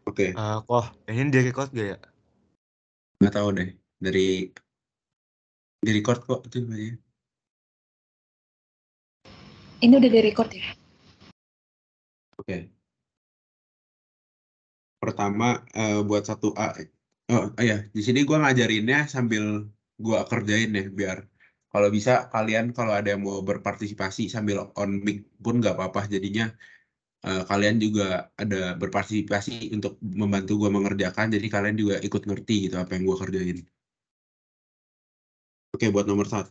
Oke, Kok ini di record gak ya? nggak tahu deh. Di record kok itu namanya. Ini udah di-record ya? Oke. Pertama buat 1A. Oh iya, di sini gua ngajarinnya sambil gua kerjain ya, biar kalau bisa kalian kalau ada yang mau berpartisipasi sambil on mic pun nggak apa-apa. Jadinya kalian juga ada berpartisipasi untuk membantu gua mengerjakan. Jadi kalian juga ikut ngerti gitu apa yang gua kerjain. Oke, buat nomor 1,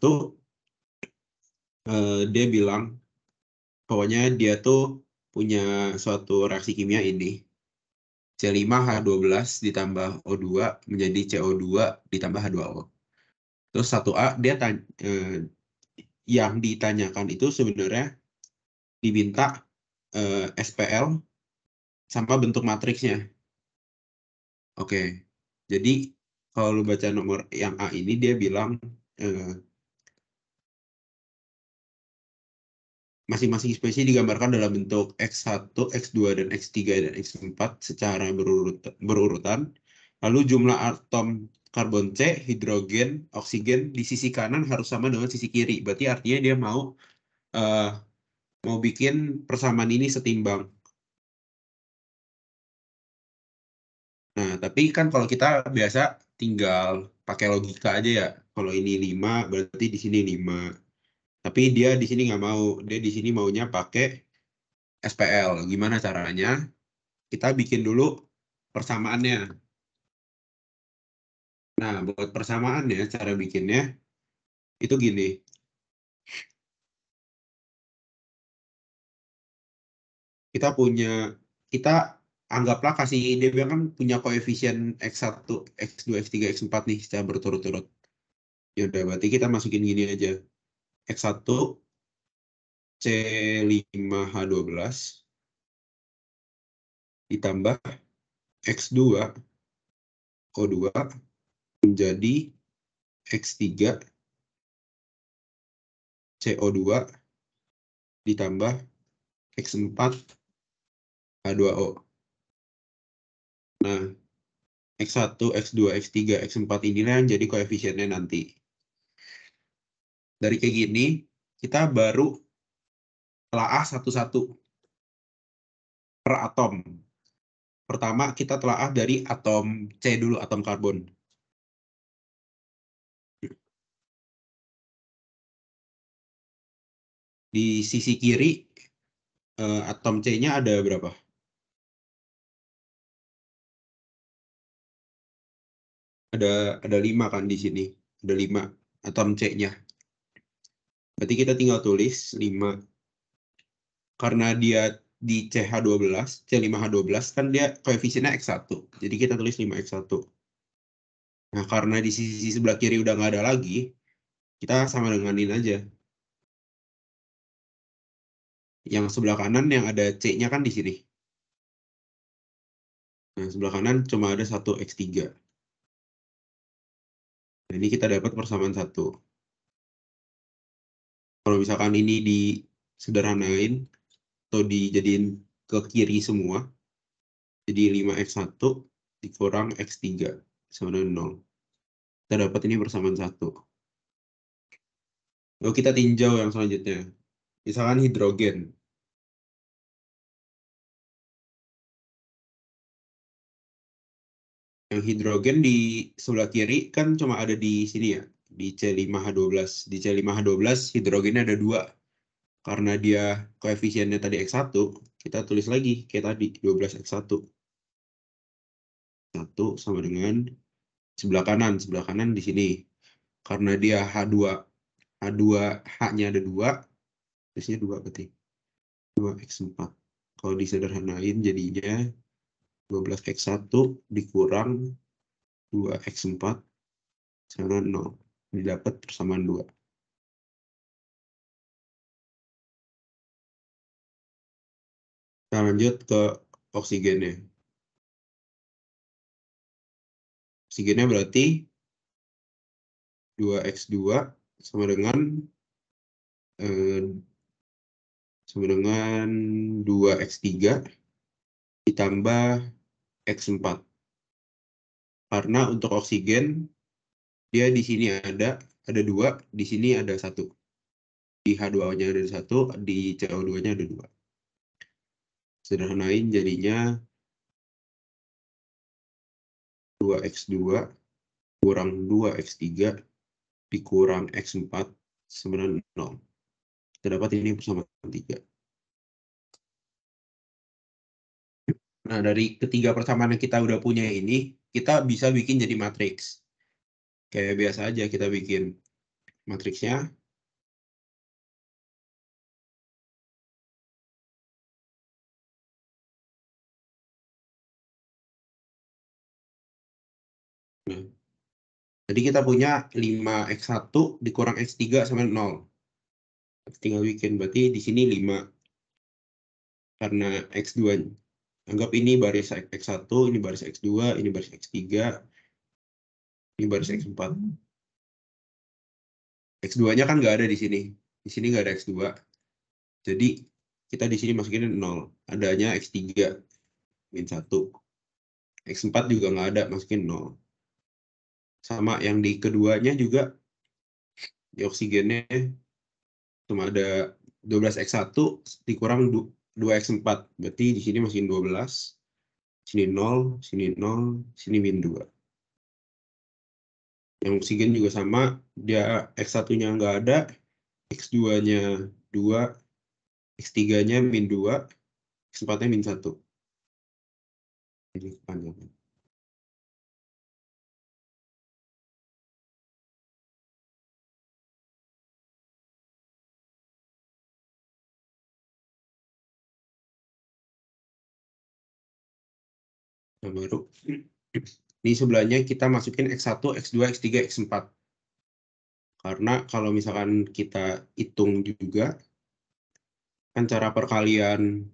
dia bilang pokoknya dia tuh punya suatu reaksi kimia ini. C5H12 ditambah O2 menjadi CO2 ditambah H2O. Terus 1A dia yang ditanyakan itu sebenarnya diminta SPL sama bentuk matriksnya. Oke. Jadi kalau lu baca nomor yang A ini dia bilang eh, masing-masing spesies digambarkan dalam bentuk X1, X2, dan X3, dan X4 secara berurutan. Lalu jumlah atom karbon C, hidrogen, oksigen di sisi kanan harus sama dengan sisi kiri. Berarti artinya dia eh, mau bikin persamaan ini setimbang. Nah, tapi kan kalau kita biasa tinggal pakai logika aja ya. Kalau ini 5, berarti di sini 5. Tapi dia di sini nggak mau. Dia di sini maunya pakai SPL. Gimana caranya? Kita bikin dulu persamaannya. Nah, buat persamaannya, cara bikinnya itu gini. Kita anggaplah kasih, dia bilang kan punya koefisien X1, X2, X3, X4 nih secara berturut-turut. Ya udah, berarti kita masukin gini aja. X1 C5H12 ditambah X2 O2 menjadi X3 CO2 ditambah X4 H2O. Nah, X1, X2, X3, X4 inilah yang jadi koefisiennya nanti. Dari kayak gini, kita baru telaah satu-satu per atom. Pertama, kita telaah dari atom C dulu, atom karbon. Di sisi kiri, atom C-nya ada berapa? Ada 5 kan di sini. Ada 5 atom C-nya. Berarti kita tinggal tulis 5. Karena dia di CH12, C5H12 kan dia koefisiennya X1. Jadi kita tulis 5X1. Nah, karena di sisi sebelah kiri udah nggak ada lagi, kita sama denganin aja. Yang sebelah kanan yang ada C-nya kan di sini. Nah, sebelah kanan cuma ada 1X3. Nah, ini kita dapat persamaan 1. Kalau misalkan ini disederhanain atau dijadiin ke kiri semua, jadi 5X1 dikurang X3 sama dengan 0. Kita dapat ini persamaan 1. Lalu kita tinjau yang selanjutnya. Misalkan hidrogen. Yang hidrogen di sebelah kiri kan cuma ada di sini ya, di C5H12. Di C5H12 hidrogennya ada 2. Karena dia koefisiennya tadi X1, kita tulis lagi kayak tadi, 12X1. 1 sama dengan sebelah kanan. Sebelah kanan di sini. Karena dia H2, H-nya ada 2, terusnya 2 berarti. 2X4. Kalau disederhanain jadinya 12X1 dikurang 2X4 sama 0. Ini dapat persamaan 2. Kita lanjut ke oksigennya. Oksigennya berarti 2X2 sama dengan 2X3 ditambah X4. Karena untuk oksigen, dia di sini ada 2, di sini ada 1. Di H2O-nya ada 1, di CO2-nya ada 2. Sederhanain jadinya 2X2 kurang 2X3 dikurang X4 sama 0. Kita dapat ini bersama 3. Nah, dari ketiga persamaan yang kita udah punya ini, kita bisa bikin jadi matriks. Kayak biasa aja kita bikin matriksnya. Nah, jadi kita punya 5X1 dikurang X3 sama 0. Tinggal bikin, berarti di sini 5. Karena X2. Anggap ini baris X1, ini baris X2, ini baris X3, ini baris X4. X2-nya kan nggak ada di sini. Di sini nggak ada X2. Jadi kita di sini masukin 0. Adanya X3 min 1. X4 juga nggak ada, masukin 0. Sama yang di keduanya juga, di oksigennya cuma ada 12X1 dikurang 2X4. Berarti di sini masukin 12. Sini 0, sini 0, sini min 2. Yang oksigen juga sama, dia X1-nya nggak ada, X2-nya 2, X3-nya min 2, X4-nya min 1. Ini kepanjangan. Nah, baru di sebelahnya kita masukin X1, X2, X3, X4. Karena kalau misalkan kita hitung juga, kan cara perkalian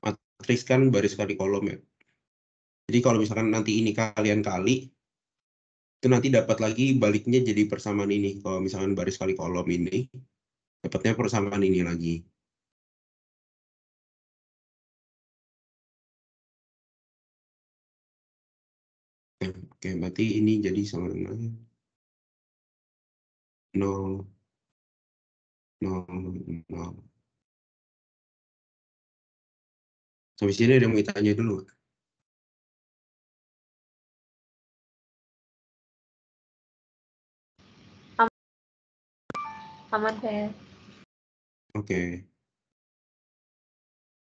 matriks kan baris kali kolom ya. Jadi kalau misalkan nanti ini kalian kali, itu nanti dapat lagi baliknya jadi persamaan ini. Kalau misalkan baris kali kolom ini, dapatnya persamaan ini lagi. Oke, berarti ini jadi sama dengan 0, 0, 0. Sampai sini ada yang mau ditanya dulu. Aman saya. Oke.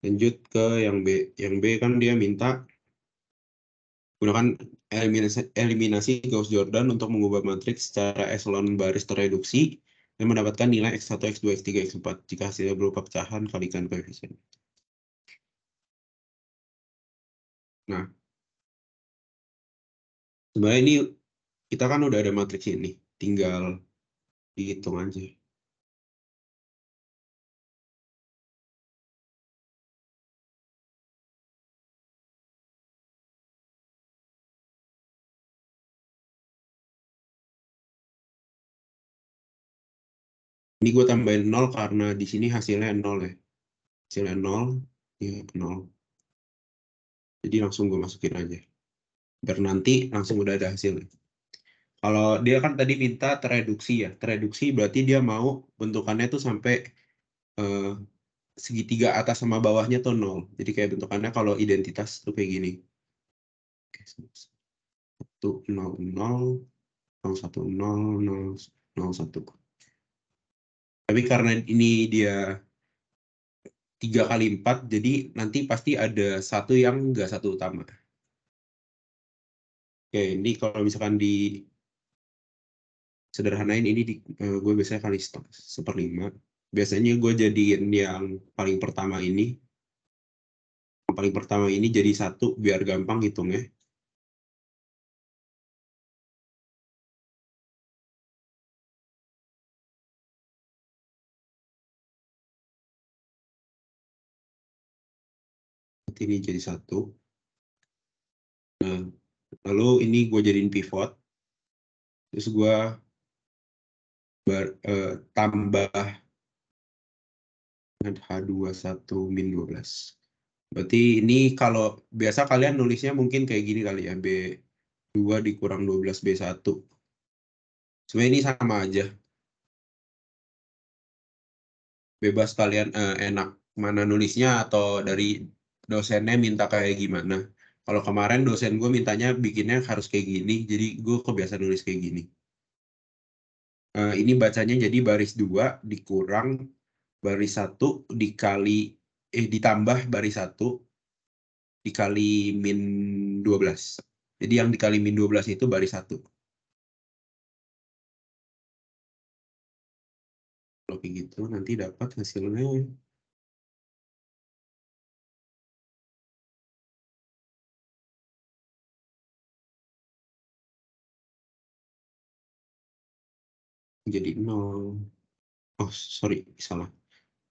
Lanjut ke yang B. Yang B kan dia minta gunakan eliminasi Gauss-Jordan untuk mengubah matriks secara eselon baris terreduksi dan mendapatkan nilai X1, X2, X3, X4 jika hasilnya berupa pecahan kalikan koefisien. Nah, sebenarnya ini kita kan udah ada matriks ini, tinggal dihitung aja. Ini gue tambahin 0 karena di sini hasilnya 0 ya. Hasilnya 0, ya 0. Jadi langsung gue masukin aja. Biar nanti langsung udah ada hasilnya. Kalau dia kan tadi minta tereduksi ya. Tereduksi berarti dia mau bentukannya tuh sampai segitiga atas sama bawahnya tuh 0. Jadi kayak bentukannya kalau identitas tuh kayak gini. 1, 0, 0, 0, 1, 0, 0, 0, 1. Tapi karena ini dia 3 kali 4, jadi nanti pasti ada satu yang nggak satu utama. Oke, ini kalau misalkan di sederhanain ini gue biasanya kali 1/5. Biasanya gue jadiin yang paling pertama ini. Yang paling pertama ini jadi 1 biar gampang hitungnya. Ini jadi 1. Nah, lalu ini gue jadiin pivot. Terus gue tambah dengan H21 min 12. Berarti ini kalau biasa kalian nulisnya mungkin kayak gini kali ya, B2 dikurang 12 B1. Sebenarnya ini sama aja. Bebas kalian enak mana nulisnya atau dari dosennya minta kayak gimana. Kalau kemarin dosen gue mintanya bikinnya harus kayak gini, jadi gue kebiasaan nulis kayak gini. Ini bacanya jadi baris 2 dikurang baris 1 dikali ditambah baris 1 dikali min 12. Jadi yang dikali min 12 itu baris 1. Kalau kayak gitu nanti dapat hasilnya jadi 0. Oh, sorry, salah.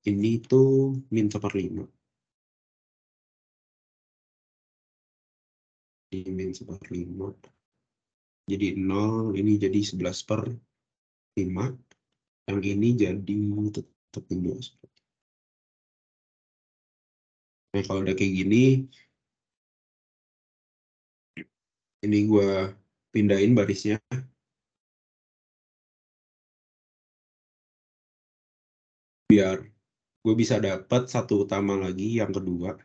Ini tuh min 1/5. Ini min 1/5. Jadi 0, ini jadi 11/5. Yang ini jadi tetap min 2. Nah, kalau udah kayak gini, ini gue pindahin barisnya. Biar gue bisa dapat satu utama lagi yang kedua.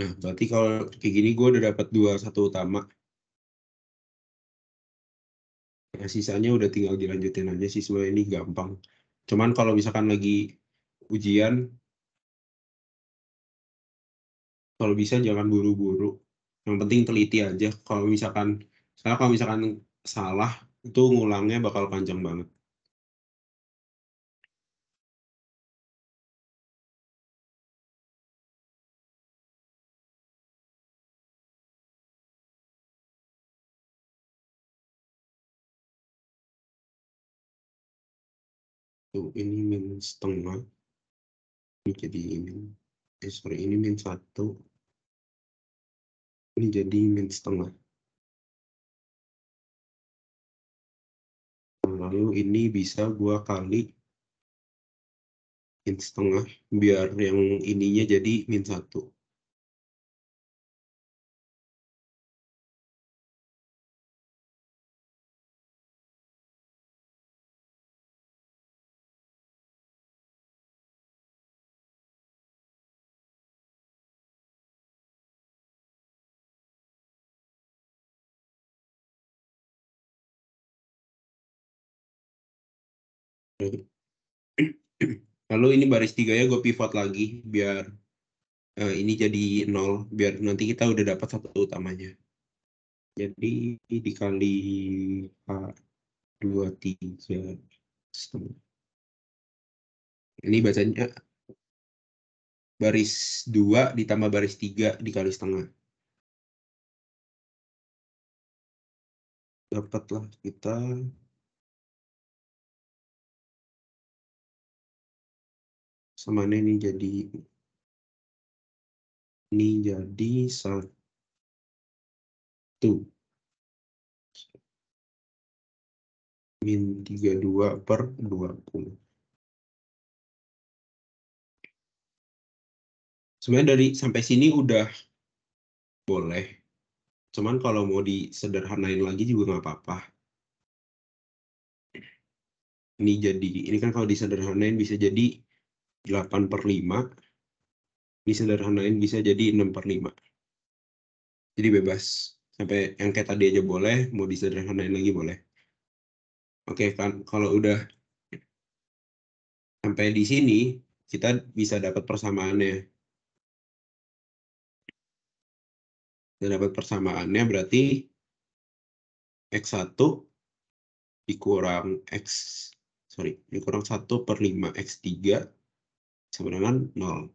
Nah, berarti kalau kayak gini gue udah dapat 2 satu utama. Nah, sisanya udah tinggal dilanjutin aja sih, sebenarnya ini gampang. Cuman kalau misalkan lagi ujian, kalau bisa jangan buru-buru. Yang penting teliti aja. Kalau misalkan salah, itu ngulangnya bakal panjang banget. Tuh, ini min setengah. Ini jadi ini. Sorry, ini min 1. Ini jadi min setengah. Lalu ini bisa gua kali min setengah biar yang ininya jadi min 1. Lalu ini baris 3 ya gue pivot lagi biar ini jadi 0 biar nanti kita udah dapat satu utamanya. Jadi dikali H23 setengah. Ini bacanya baris 2 ditambah baris 3 dikali setengah. Dapatlah kita sama ini jadi 1 min 32/20. Sebenarnya dari sampai sini udah boleh. Cuman kalau mau disederhanain lagi juga nggak apa-apa. Ini kan kalau disederhanain bisa jadi 8/5. Disederhanain bisa jadi 6/5. Jadi bebas. Sampai yang kayak tadi aja boleh, mau disederhanain lagi boleh. Oke kan, kalau udah sampai di sini, kita bisa dapat persamaannya. Kita dapat persamaannya berarti X1 dikurang dikurang 1/5 X3 sama dengan 0.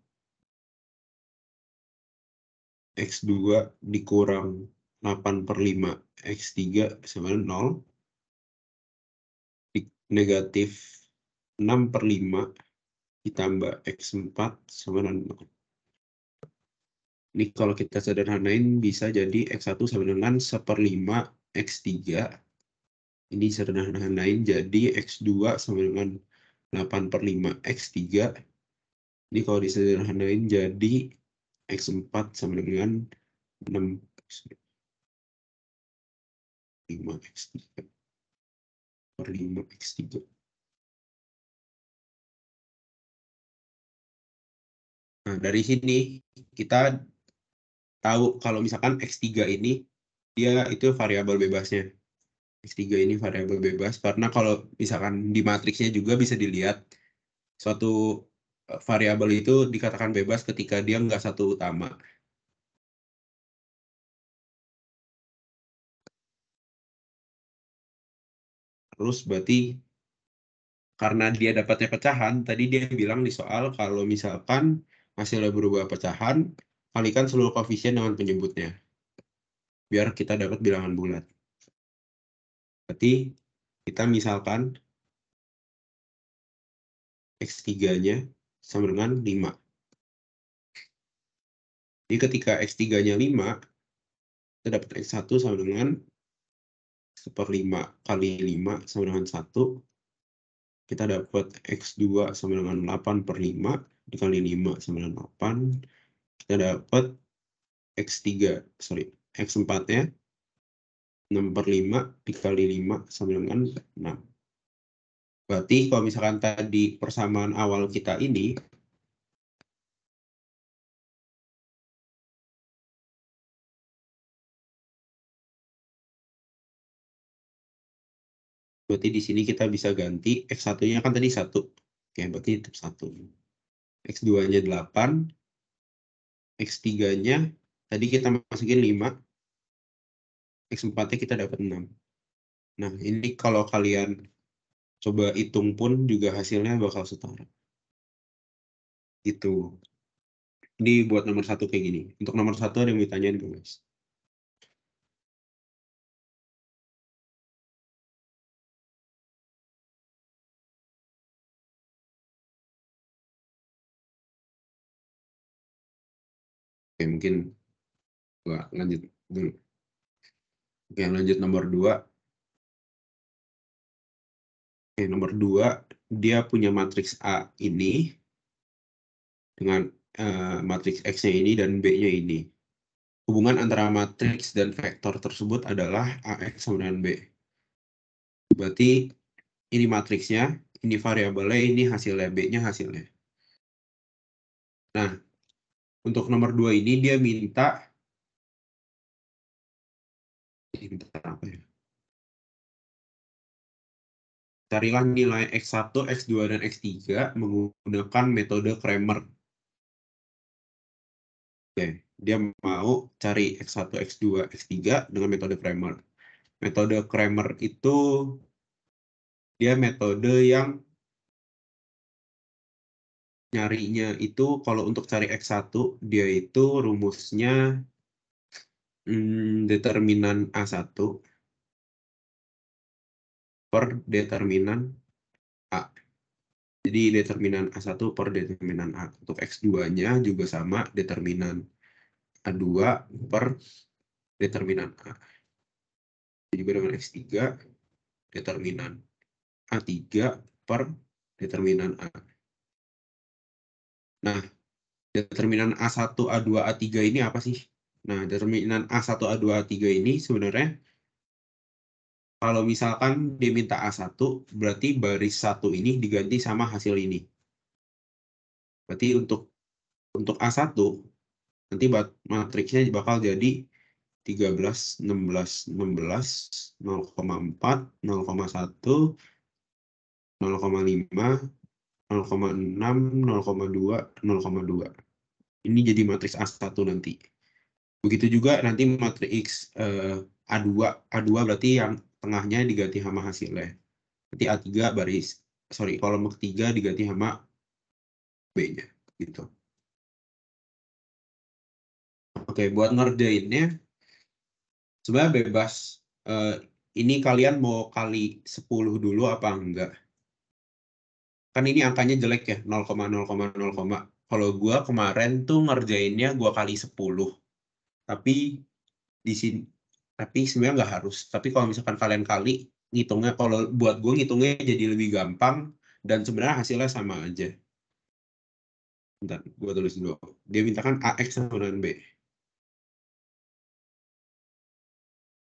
X2 dikurang 8/5 X3 sama 0. Negatif 6/5 ditambah X4 sama 0. Ini kalau kita sederhanain bisa jadi X1 sama dengan 1/5 X3. Ini sederhanain jadi X2 sama dengan 8/5 X3. Ini kalau disederhanain jadi X4 sama dengan 6 5 X3 per 5 X3. Nah, dari sini kita tahu kalau misalkan X3 ini dia itu variabel bebasnya. X3 ini variabel bebas karena kalau misalkan di matriksnya juga bisa dilihat suatu variabel itu dikatakan bebas ketika dia nggak satu utama. Terus berarti karena dia dapatnya pecahan, tadi dia bilang di soal kalau misalkan hasilnya berubah pecahan, kalikan seluruh koefisien dengan penyebutnya. Biar kita dapat bilangan bulat. Berarti kita misalkan X3-nya sama dengan 5. Jadi ketika X3-nya 5, kita dapat X1 sama dengan 1/5 kali 5 sama dengan 1. Kita dapat X2 sama dengan 8/5 dikali 5 sama dengan 8. Kita dapat X4-nya 6/5 dikali 5 sama dengan 6. Berarti kalau misalkan tadi persamaan awal kita ini, berarti di sini kita bisa ganti X1-nya kan tadi 1. Oke, berarti tetap 1. X2-nya 8. X3-nya tadi kita masukin 5. X4-nya kita dapat 6. Nah, ini kalau kalian coba hitung pun juga hasilnya bakal setara. Itu. Ini buat nomor 1 kayak gini. Untuk nomor 1 ada yang mau ditanyain nggak, guys? Oke, mungkin gua lanjut dulu. Oke, lanjut nomor 2. Oke, nomor 2, dia punya matriks A ini dengan matriks X-nya ini dan B-nya ini. Hubungan antara matriks dan vektor tersebut adalah AX sama dengan B. Berarti ini matriksnya, ini variabelnya, ini hasilnya, B-nya hasilnya. Nah, untuk nomor 2 ini dia minta apa ya? Carilah nilai X1, X2, dan X3 menggunakan metode Cramer. Oke, dia mau cari X1, X2, X3 dengan metode Cramer. Metode Cramer itu dia metode yang nyarinya itu kalau untuk cari X1 dia itu rumusnya determinan A1 per determinan A. Jadi determinan A1 per determinan A. Untuk X2-nya juga sama determinan A2 per determinan A. Juga dengan X3 determinan A3 per determinan A. Nah, determinan A1, A2, A3 ini apa sih? Nah, determinan A1, A2, A3 ini sebenarnya kalau misalkan dia minta A1, berarti baris 1 ini diganti sama hasil ini. Berarti untuk A1, nanti matriksnya bakal jadi 13, 16, 16, 0,4, 0,1, 0,5, 0,6, 0,2, 0,2. Ini jadi matriks A1 nanti. Begitu juga nanti matriks A2. A2 berarti yang tengahnya diganti sama hasilnya. Nanti A3 kolom ketiga diganti sama B-nya. Gitu. Oke, buat ngerjainnya sebenarnya bebas. Ini kalian mau kali 10 dulu apa enggak? Kan ini angkanya jelek ya, 0,0,0. Kalau gua kemarin tuh ngerjainnya gua kali 10. Tapi di sini sebenarnya nggak harus. Tapi kalau misalkan kalian kali ngitungnya, kalau buat gue ngitungnya jadi lebih gampang dan sebenarnya hasilnya sama aja. Bentar, gue tulis dulu. Dia mintakan AX sama dengan B.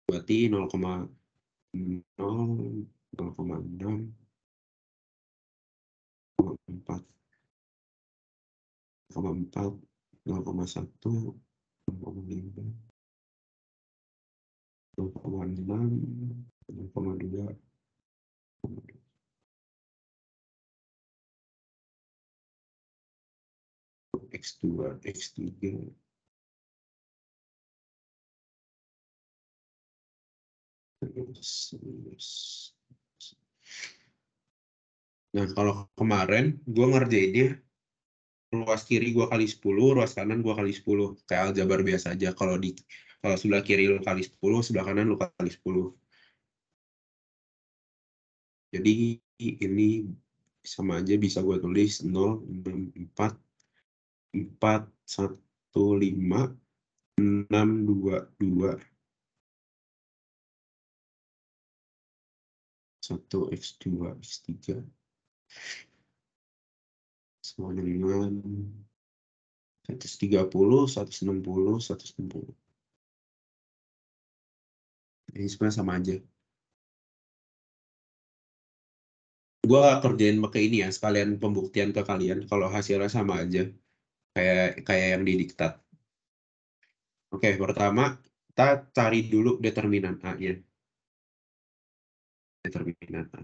Berarti 0,0, 0,6, 0,4, 0,4, 0,1, 0,5, 0,6, 0,2, X2, X3. Nah, kalau kemarin gue ngerjainnya ruas kiri gue kali 10, ruas kanan gue kali 10. Kayak aljabar biasa aja. Kalau sebelah kiri lu kali 10, sebelah kanan lu kali 10. Jadi ini sama aja bisa gue tulis 0, 6, 4, 4, 1, 5, 6, 2, 2, 1, X2, X3. Sama dengan 130, 160, 160. Ini sebenarnya sama aja. Gue kerjain pakai ini ya, sekalian pembuktian ke kalian kalau hasilnya sama aja kayak yang di diktat. Oke, pertama kita cari dulu determinan A-nya. Determinan A.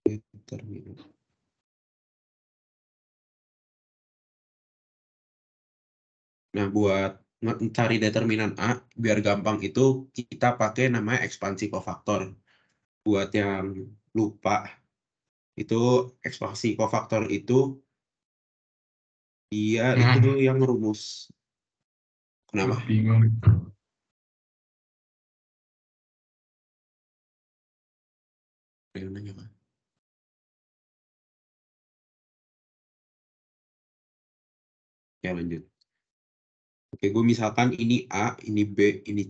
Determinan. Nah, buat cari determinan A, biar gampang itu kita pakai namanya ekspansi kofaktor. Buat yang lupa, itu ekspansi kofaktor itu dia itu yang rumus. Kenapa? Bingung. Yang nanya kan? Ya lanjut. Oke, gue misalkan ini A, ini B, ini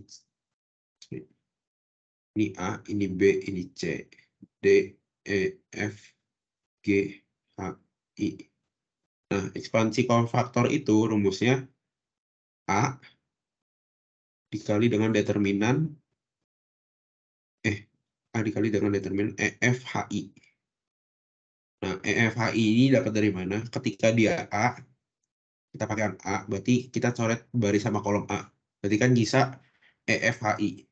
A, ini B, ini C, D, E, F, G, H, I. Nah, ekspansi kofaktor itu rumusnya A dikali dengan determinan A dikali dengan determinan EFHI. Nah, EFHI ini dapat dari mana? Ketika dia A, kita pakai A, berarti kita coret baris sama kolom A. Berarti kan bisa EFHI.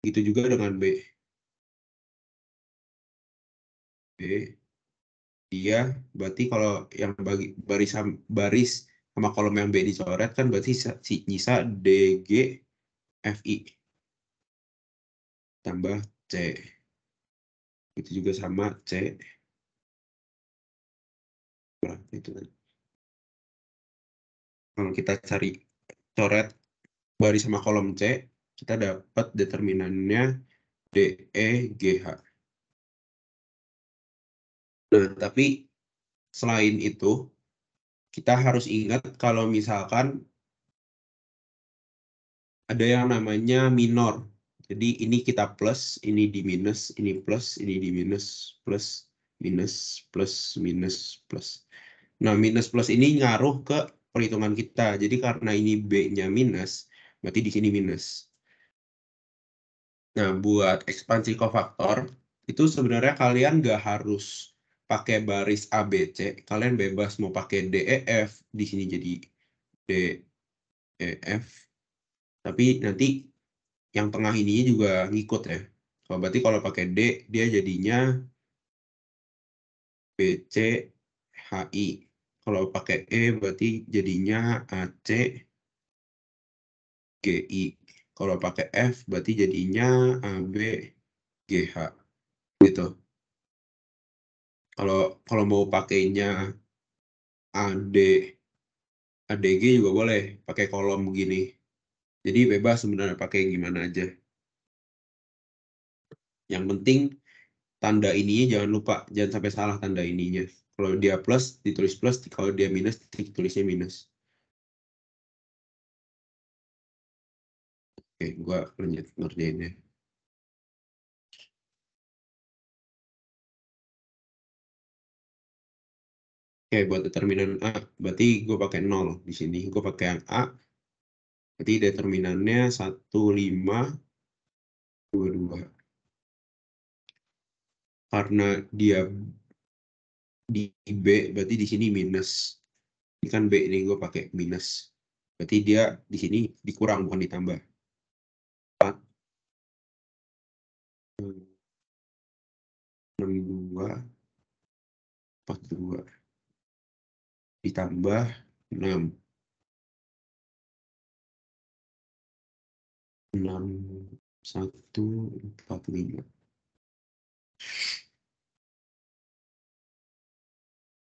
Itu juga dengan B. B, dia berarti kalau yang baris sama kolom yang B dicoret kan berarti nyisa DG FI tambah C. Itu juga sama C. Nah, itu kan. Kalau kita cari coret baris sama kolom C, kita dapat determinannya DEGH. Nah, tapi selain itu, kita harus ingat kalau misalkan ada yang namanya minor. Jadi ini kita plus, ini di minus, ini plus, ini di minus, plus, minus, plus, minus, plus. Nah, minus plus ini ngaruh ke perhitungan kita. Jadi karena ini B-nya minus, berarti di sini minus. Nah, buat ekspansi kofaktor, itu sebenarnya kalian nggak harus pakai baris ABC. Kalian bebas mau pakai DEF, di sini jadi DEF. Tapi nanti yang tengah ini juga ngikut ya. Berarti kalau pakai D, dia jadinya BC HI. Kalau pakai E, berarti jadinya AC GI. Kalau pakai F, berarti jadinya AB GH. Gitu. Kalau mau pakainya AD, ADG juga boleh pakai kolom begini. Jadi bebas sebenarnya pakai gimana aja. Yang penting tanda ininya jangan lupa, jangan sampai salah tanda ininya. Kalau dia plus, ditulis plus, kalau dia minus, ditulisnya minus. Oke, gua ngerjainnya. Oke, buat determinan A, berarti gue pakai 0 di sini. Gue pakai yang A, berarti determinannya 1522. Karena dia di B, berarti di sini minus. Ini kan B ini gue pakai minus. Berarti dia di sini dikurang, bukan ditambah. 4, 62, 42. Ditambah 6. 6, 1, 4, 5.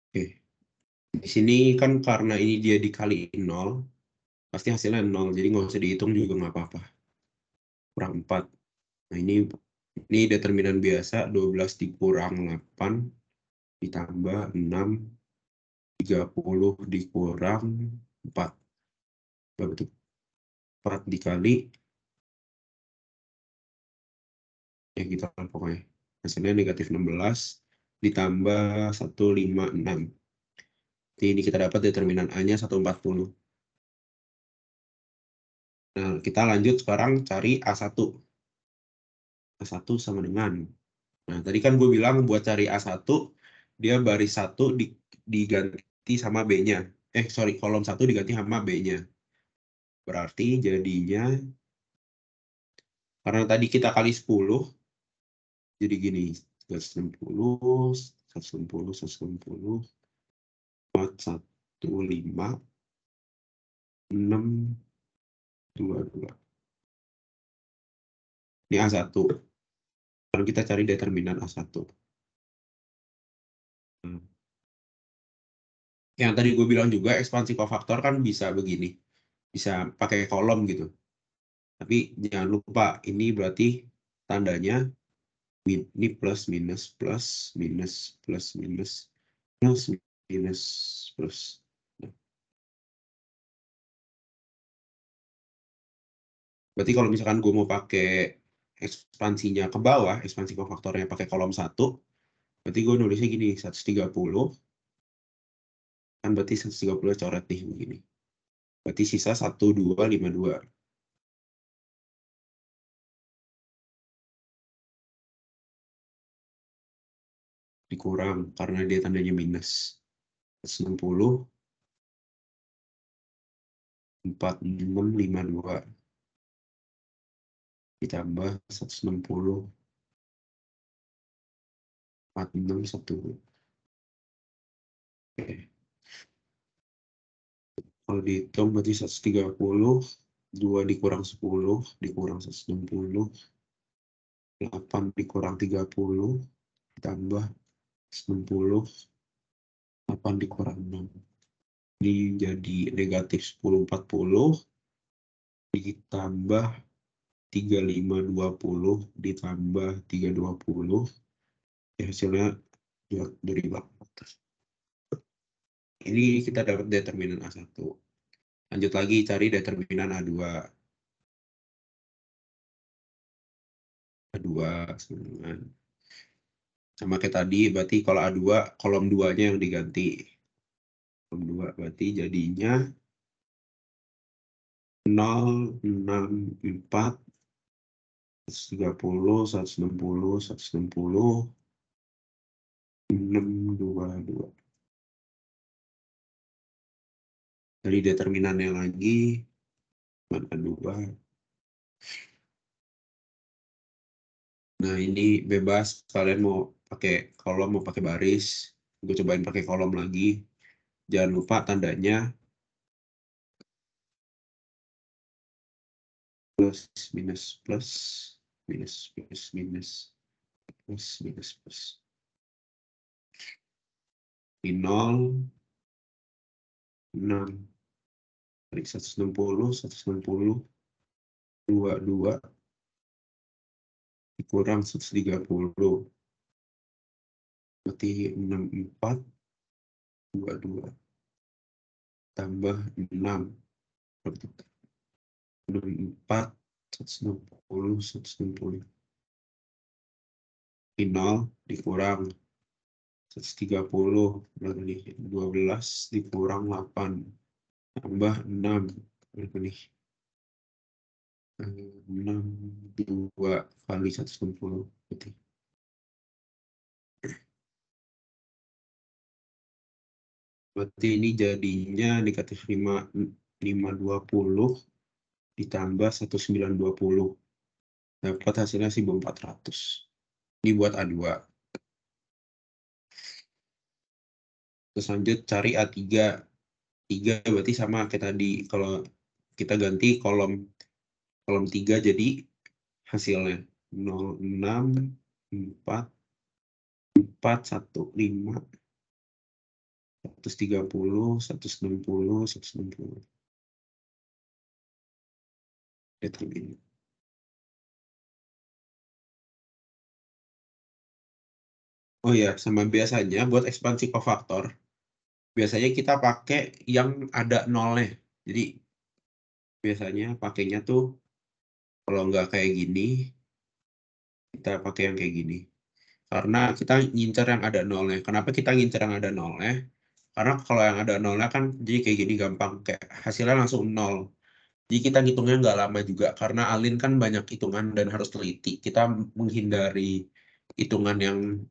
Oke. Di sini kan karena ini dia dikaliin 0, pasti hasilnya 0. Jadi nggak usah dihitung juga nggak apa-apa. Kurang 4. Nah, ini determinan biasa, 12 dikurang 8, ditambah 6, 30 dikurang 4. Berapa tuh? 4 dikali, ya kita pokoknya. Hasilnya negatif 16, ditambah 156. Jadi ini kita dapat determinan A-nya 140. Nah, kita lanjut sekarang cari A1. A1 sama dengan. Nah, tadi kan gue bilang buat cari A1, dia baris 1 diganti sama B-nya. Sorry, kolom 1 diganti sama B-nya. Berarti jadinya, karena tadi kita kali 10, jadi gini, 160, 160, 160, 4, 1, 5, 6, 2, 2. Ini A1. Sekarang kita cari determinan A1. Yang tadi gue bilang juga, ekspansi kofaktor kan bisa begini. Bisa pakai kolom gitu. Tapi jangan lupa, ini berarti tandanya ini plus, minus, plus, minus, plus, minus, plus, minus, plus. Berarti kalau misalkan gue mau pakai ekspansinya ke bawah, ekspansi kofaktornya pakai kolom 1, berarti gue nulisnya gini, 130, kan berarti 130 coret nih begini. Berarti sisa 1252. Dikurang, karena dia tandanya minus. 160, 4652. Ditambah 160, 461. Oke. Kalau dihitung berarti 130, 2 dikurang 10, dikurang 160, 8 dikurang 30, ditambah 90, 8 dikurang 6. Ini jadi negatif 1040, ditambah 3520, ditambah 320, ya hasilnya 2800. Ini kita dapat determinan A1. Lanjut lagi cari determinan A2. A2 sama kayak tadi, berarti kalau A2 kolom 2-nya yang diganti. Kolom 2 berarti jadinya 064, 130, 160, 160, 622. Dari determinannya lagi, mana 2. Nah, ini bebas, kalian mau pakai kolom, mau pakai baris. Gue cobain pakai kolom lagi. Jangan lupa tandanya plus, minus, plus, minus, minus, minus, plus, minus, plus. Di 0, 6 dari 160 22 dikurang 130 berarti 64 22 tambah 6 64 160 final dikurang 130 berarti 12 dikurang 8 tambah 6 berapa nih 6 2 kali 160 berarti ini jadinya negatif 520 ditambah 1920 dapat hasilnya 1400 ini buat A2. Terus lanjut cari A3 berarti sama kayak tadi kalau kita ganti kolom 3 jadi hasilnya 0 6 4 4 1 5 130 160 160 determinan. Oh ya, sama biasanya buat ekspansi kofaktor biasanya kita pakai yang ada nolnya. Jadi biasanya pakainya tuh kalau nggak kayak gini kita pakai yang kayak gini. Karena kita ngincer yang ada nolnya. Kenapa kita ngincer yang ada nolnya? Karena kalau yang ada nolnya kan jadi kayak gini gampang, kayak hasilnya langsung 0. Jadi kita ngitungnya nggak lama juga, karena Alin kan banyak hitungan dan harus teliti. Kita menghindari hitungan yang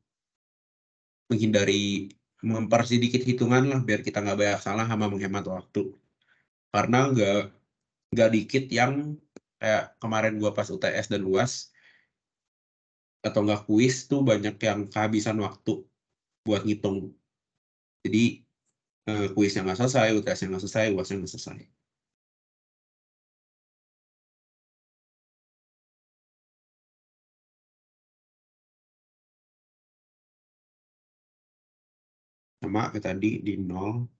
mempersedikit hitungan lah, biar kita nggak banyak salah sama menghemat waktu. Karena nggak dikit yang kayak kemarin gua pas UTS dan UAS atau nggak kuis tuh banyak yang kehabisan waktu buat ngitung. Jadi kuisnya nggak selesai, UTS-nya nggak selesai, UAS-nya nggak selesai. Sama kayak tadi di 0,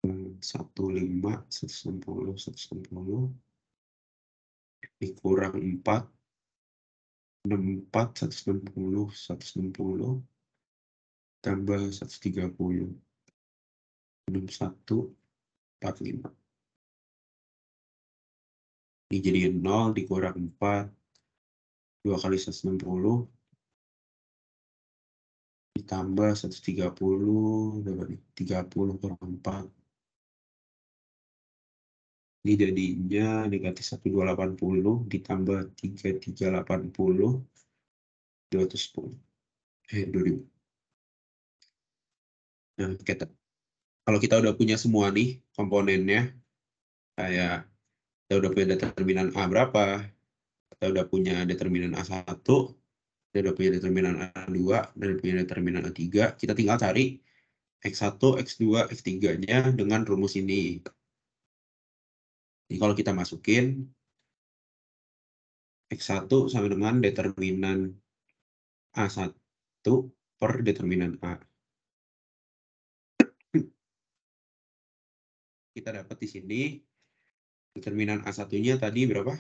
15, 160, 160 dikurang 4, 64, 160, 160 tambah 130, 61, 45. Ini jadi 0 dikurang 4, 2 kali 160 ditambah 130, berapa nih? 30 kurang 4. Ini jadinya negatif 1280 ditambah 3380, 210. 2000. Nah, kalau kita udah punya semua nih komponennya, kayak kita udah punya determinan A berapa, kita udah punya determinan A1, kita udah punya determinan A2, dan punya determinan A3, kita tinggal cari X1, X2, X3-nya dengan rumus ini. Jadi kalau kita masukin X1 sama dengan determinan A1 per determinan A. Kita dapat di sini determinan A1-nya tadi berapa?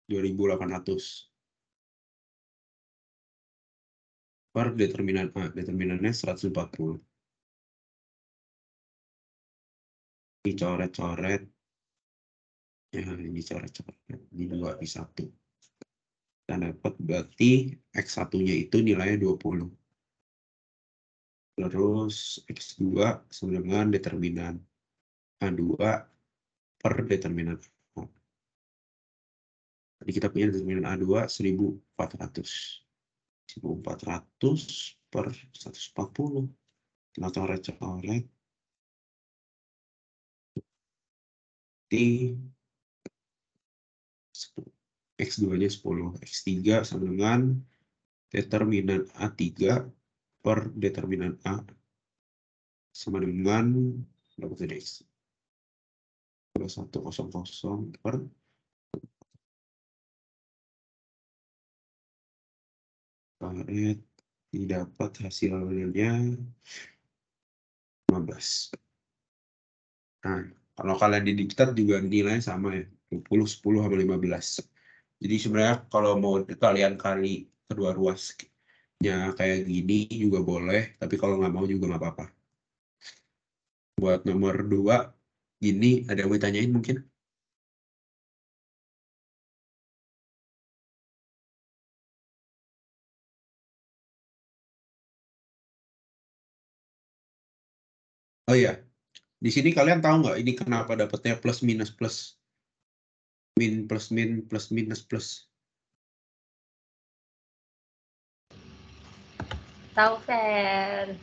2800. Per determinan A, determinannya 140. Ini coret-coret. Ya, ini coret-coret. Ini 2 di 1. Kita dapat berarti X1-nya itu nilainya 20. Terus X2 sama dengan determinan A2 per determinan A. Jadi kita punya determinan A2 1400. 1400 per 140. Kita coret-coret. Di X2-nya 10. X3 sama dengan determinan A3 per determinan A sama dengan berapa tadi X? 2100 per karet, didapat hasilnya 15. Nah, kalau kalian di diktat juga nilainya sama ya, 20, 10, sama 15. Jadi sebenarnya kalau mau kalian kali kedua ruasnya kayak gini juga boleh, tapi kalau nggak mau juga nggak apa-apa. Buat nomor 2, gini ada yang mau ditanyain mungkin? Oh iya, di sini kalian tahu nggak ini kenapa dapetnya plus minus plus? Min plus min plus minus plus. Tahu, Fer.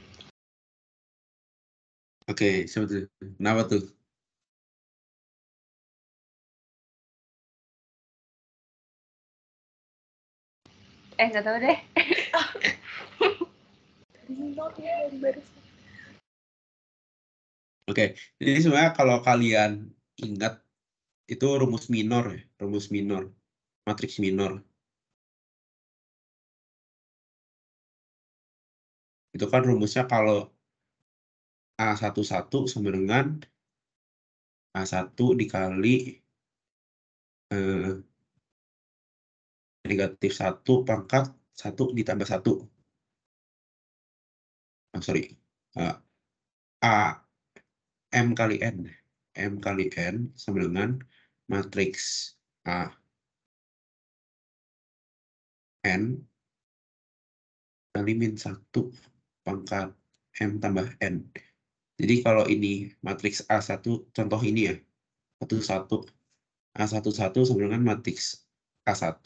Oke, sebetulnya. Kenapa tuh? Nggak tahu deh. Oke, jadi sebenarnya kalau kalian ingat itu rumus minor ya, rumus minor, matriks minor. Itu kan rumusnya kalau A11 sama dengan A1 dikali negatif 1 pangkat 1 ditambah 1. Oh, sorry. A M kali N. M kali N sama dengan matriks A N kali min 1 pangkat M tambah N. Jadi kalau ini matriks A1, contoh ini ya, 1, A11 sama dengan matriks A1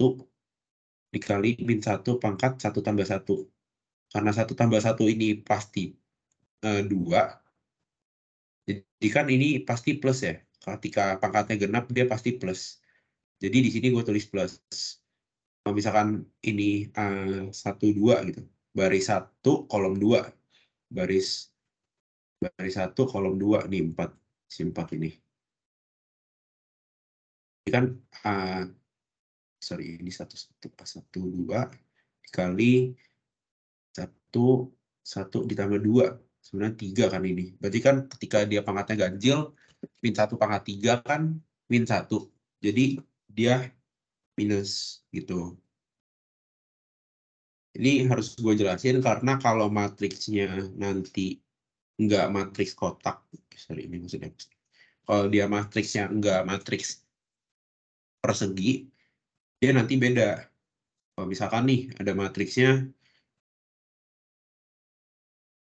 dikali min 1 pangkat 1 tambah 1. Karena 1 tambah 1 ini pasti 2, jadi kan ini pasti plus ya. Ketika pangkatnya genap, dia pasti plus. Jadi di sini gue tulis plus. Kalau misalkan ini 1, 2 gitu. Baris 1, kolom 2. Baris 1, kolom 2. Nih 4. Si 4 ini. Ini kan sorry, ini 1, 2 dikali 1 ditambah 2. Sebenarnya 3 kan ini. Berarti kan ketika dia pangkatnya ganjil, min 1 pangkat 3 kan min 1. Jadi dia minus gitu. Ini harus gue jelasin karena kalau matriksnya nanti nggak matriks kotak, sorry ini maksudnya. Kalau dia matriksnya nggak matriks persegi, dia nanti beda. Kalau misalkan nih ada matriksnya,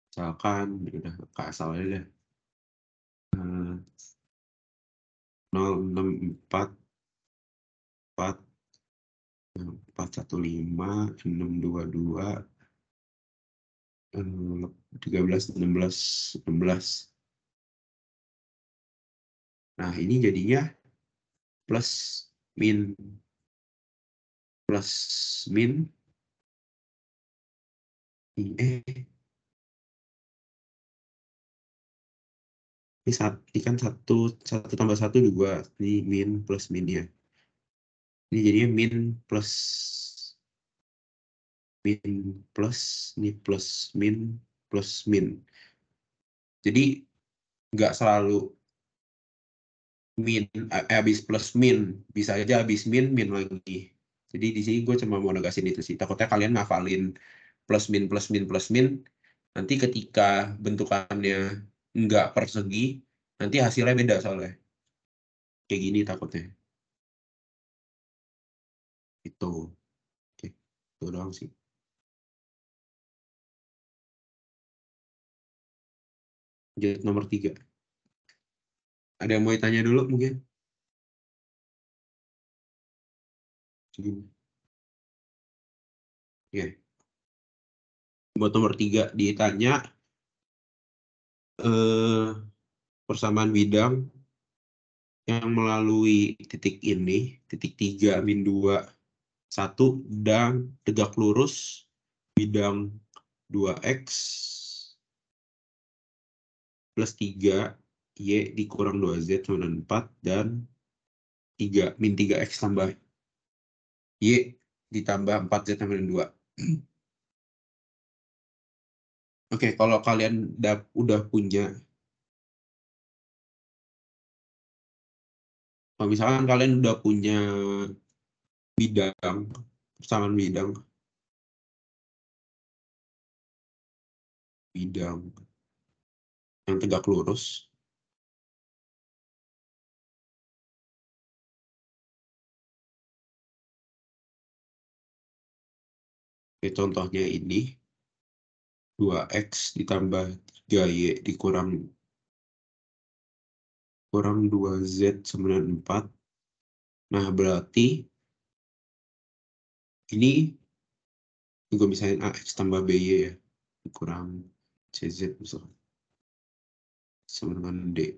misalkan udah ke asalnya deh. 064 4 415 622 13 16 16. Nah, ini jadinya plus min ini kan 1 tambah 1 2, ini min plus min ya. Ini jadinya min plus ini plus min. Jadi nggak selalu min habis plus min, bisa aja habis min lagi. Jadi di sini gue cuma mau negasin itu sih. Takutnya kalian ngafalin plus min, nanti ketika bentukannya nggak persegi, nanti hasilnya beda soalnya. Kayak gini takutnya. Itu. Oke, itu doang sih. Lanjut nomor 3. Ada yang mau ditanya dulu mungkin? Oke. Buat nomor 3 ditanya persamaan bidang yang melalui titik ini, titik 3 min 2 1 dan tegak lurus bidang 2x plus 3 y dikurang 2z sama dengan 4 dan 3 min 3x tambah y ditambah 4z sama dengan 2. Oke, kalau kalian udah punya Kalau misalkan kalian udah punya bidang, persamaan bidang yang tegak lurus, contohnya ini 2x ditambah 3y dikurang 2z 94. Nah, berarti ini juga misalnya ax tambah by ya, dikurang cz misalnya sama dengan d.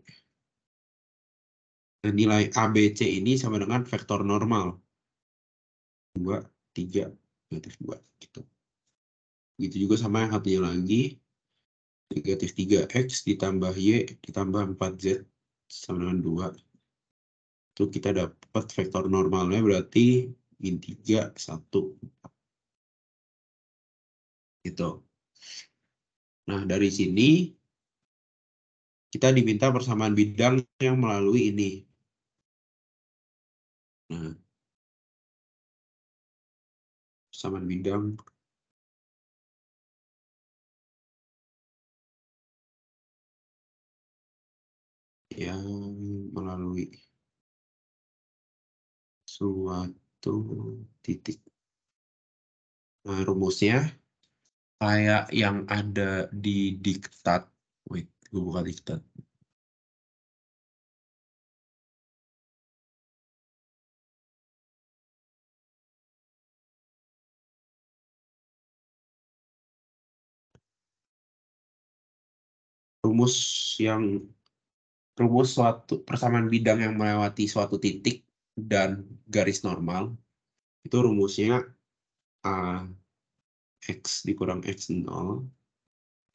Nah, nilai ABC ini sama dengan vektor normal 2, 3, negatif 2 gitu. Begitu juga sama yang satunya lagi, negatif 3x ditambah y ditambah 4z sama dengan 2. Itu kita dapat vektor normalnya berarti min 3, 1. Gitu. Nah, dari sini kita diminta persamaan bidang yang melalui ini. Nah, persamaan bidang yang melalui suatu titik. Nah, rumusnya kayak yang ada di diktat. Wait, gue buka diktat. Rumus suatu persamaan bidang yang melewati suatu titik dan garis normal itu rumusnya A x dikurang x0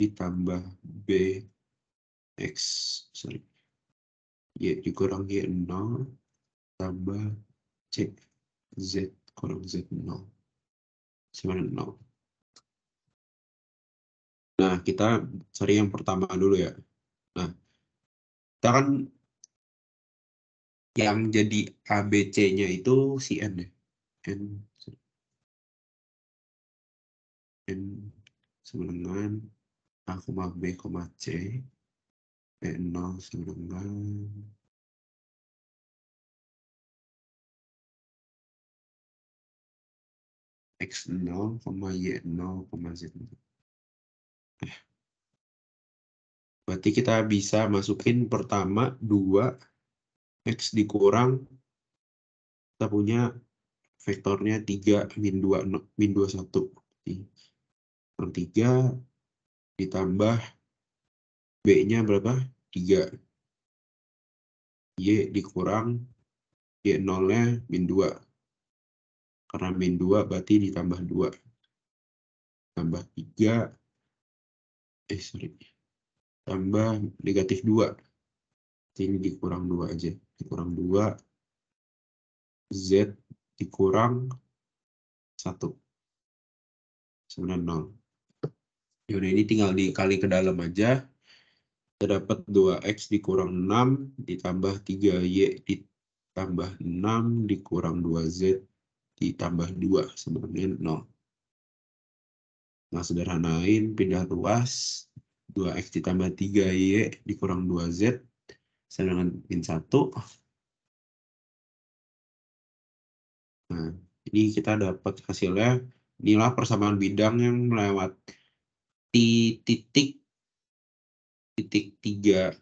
ditambah b x y dikurang y0 tambah c z kurang z0 sama 0. Nah, kita cari yang pertama dulu ya. Nah, kita kan yang jadi ABC-nya itu si N ya. N sama dengan A, B, C. P0 sama dengan X0, Y0, Z0. Berarti kita bisa masukin pertama 2 X dikurang, kita punya vektornya 3 min 2 min 21. Per 3 ditambah B-nya berapa? 3. Y dikurang Y0-nya min 2. Karena min 2 berarti ditambah 2. Tambah 3. Tambah negatif 2. Ini dikurang 2 aja. Dikurang 2. Z dikurang 1. Sama 0. Yaudah, ini tinggal dikali ke dalam aja. Kita dapat 2x dikurang 6 ditambah 3y ditambah 6 dikurang 2z ditambah 2 sama dengan 0. Nah, sederhanain, pindah ruas. 2x ditambah 3y dikurang 2z sama dengan min 1. Nah, ini kita dapat hasilnya. Inilah persamaan bidang yang melewati titik 3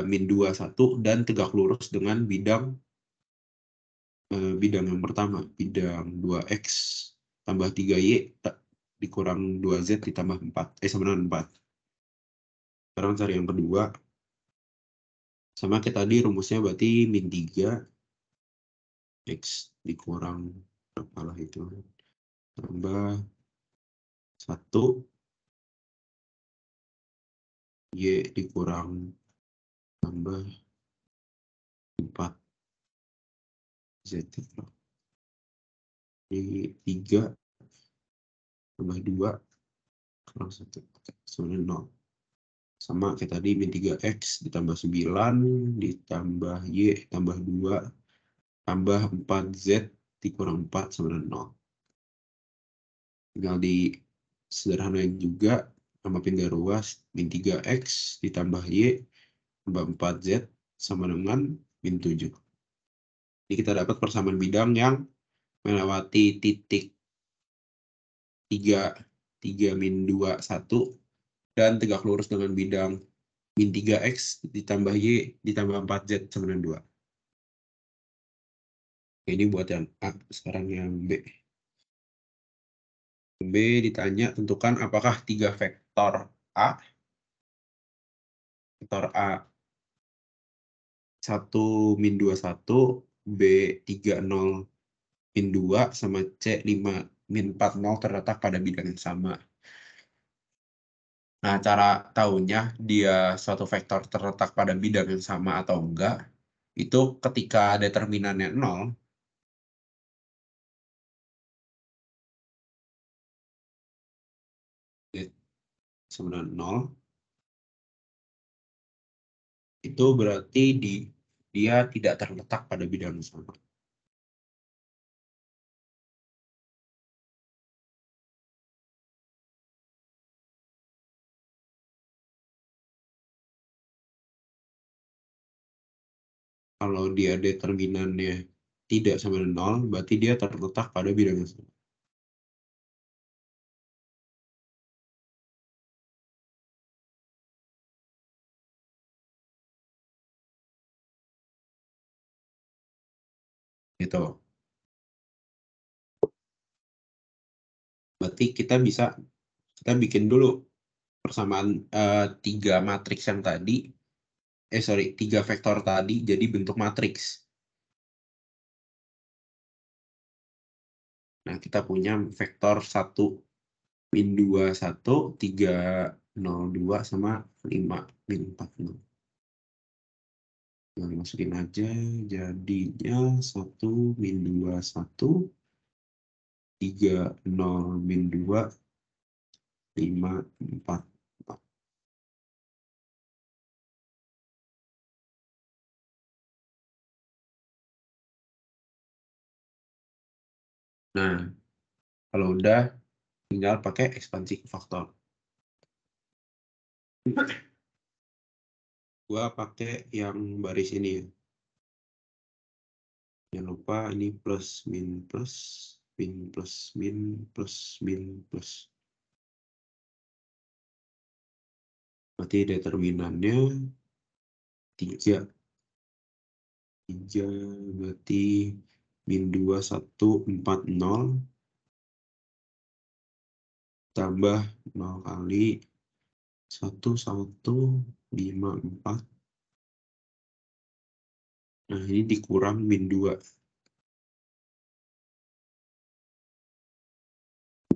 min 2, 1 dan tegak lurus dengan bidang yang pertama, bidang 2x tambah 3y dikurang 2z ditambah 4, sama dengan 4. Sekarang cari yang kedua. Sama kayak tadi rumusnya berarti min 3 x dikurang berapa lah itu, tambah 1 y dikurang tambah 4 z dikurang. Ini 3 tambah 2 kurang 1 sama 0. Sama kayak tadi, min 3x ditambah 9, ditambah y, tambah 2, tambah 4z dikurang 4 sama dengan 0. Tinggal di sederhanain juga, sama pindah ruas, min 3x ditambah y, tambah 4z sama dengan min 7. Ini kita dapat persamaan bidang yang melewati titik 3 min 2, 1, dan tegak lurus dengan bidang min 3x ditambah y ditambah 4z sama dengan 2. Ini buat yang A, sekarang yang B. B ditanya tentukan apakah 3 vektor A, vektor A 1 min 2 1, B 3 0 min 2, sama C 5 min 4 0 terletak pada bidang yang sama. Nah, cara tahunya dia suatu vektor terletak pada bidang yang sama atau enggak, itu ketika determinannya 0, sama dengan 0, itu berarti dia tidak terletak pada bidang yang sama. Kalau dia determinannya tidak sama dengan 0, berarti dia terletak pada bidang yang sama. Gitu. Berarti kita bikin dulu persamaan 3 matriks yang tadi, 3 vektor tadi jadi bentuk matriks. Nah, kita punya vektor 1 min 2 1, 3 0 2 sama 5 min 4 0. Nah, masukin aja, jadinya 1 min 2 1, 3 0 min 2, 5 4 4. Nah, kalau udah tinggal pakai ekspansi ke faktor. Gua pakai yang baris ini ya. Jangan lupa ini plus min plus min plus min plus min plus. Berarti determinannya 3. 3 berarti min 2 1 4 0 tambah 0 kali 1 1 5 4. Nah, ini dikurang min 2.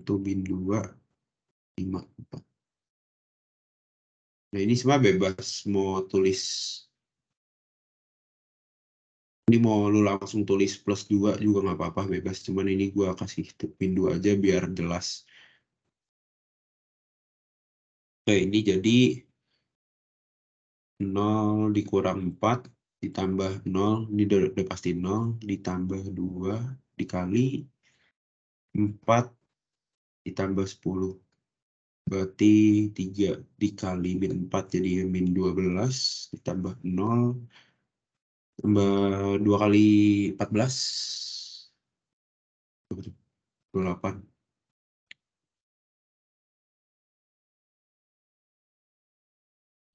1 min 2 5 4. Nah, ini semua bebas mau tulis. Ini mau lu langsung tulis plus 2 juga nggak apa-apa, bebas. Cuman ini gua kasih min 2 aja biar jelas. Oke, ini jadi 0 dikurang 4 ditambah 0, ini udah pasti 0, ditambah 2 dikali 4 ditambah 10. Berarti 3 dikali min 4 jadi min 12 ditambah 0 tambah 2 kali 14 28.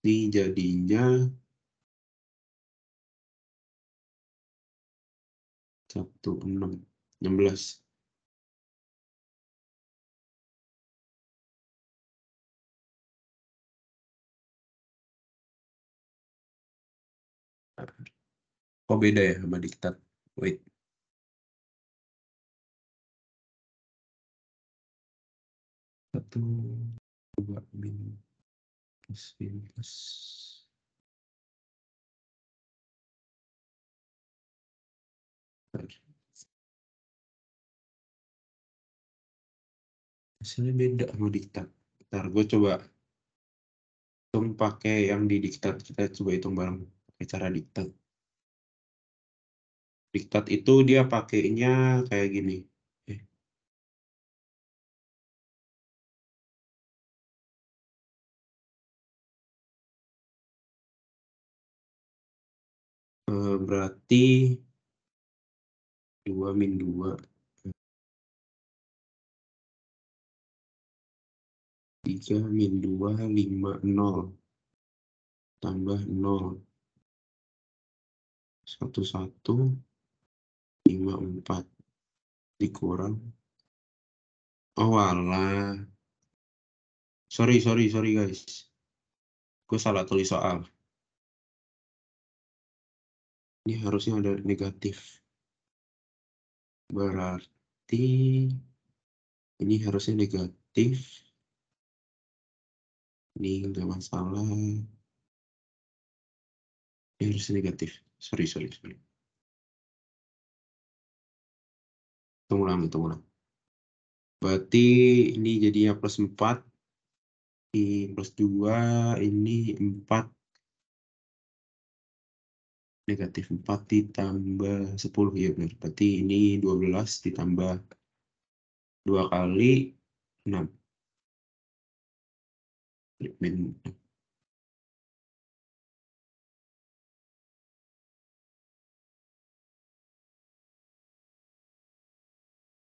Ini jadinya 16. Kok beda ya sama diktat? Wait. Satu, 2 min plus min plus. Hasilnya beda sama diktat. Ntar gue coba Hitung pakai yang di diktat. Kita coba hitung bareng pakai cara diktat. Diktat itu dia pakainya kayak gini. Berarti 2 min 2. 3 min 2, 5, 0. Tambah 0. 1, 1. 5, 4. Dikurang. Oh alah. Sorry guys. Gue salah tulis soal. Ini harusnya ada negatif. Berarti ini harusnya negatif. Ini nggak masalah. Ini harusnya negatif. Sorry. Tunggu ulang. Berarti ini jadinya plus 4. Ini plus 2. Ini 4. Negatif 4 ditambah 10. Ya benar. Berarti ini 12 ditambah 2 kali 6. Min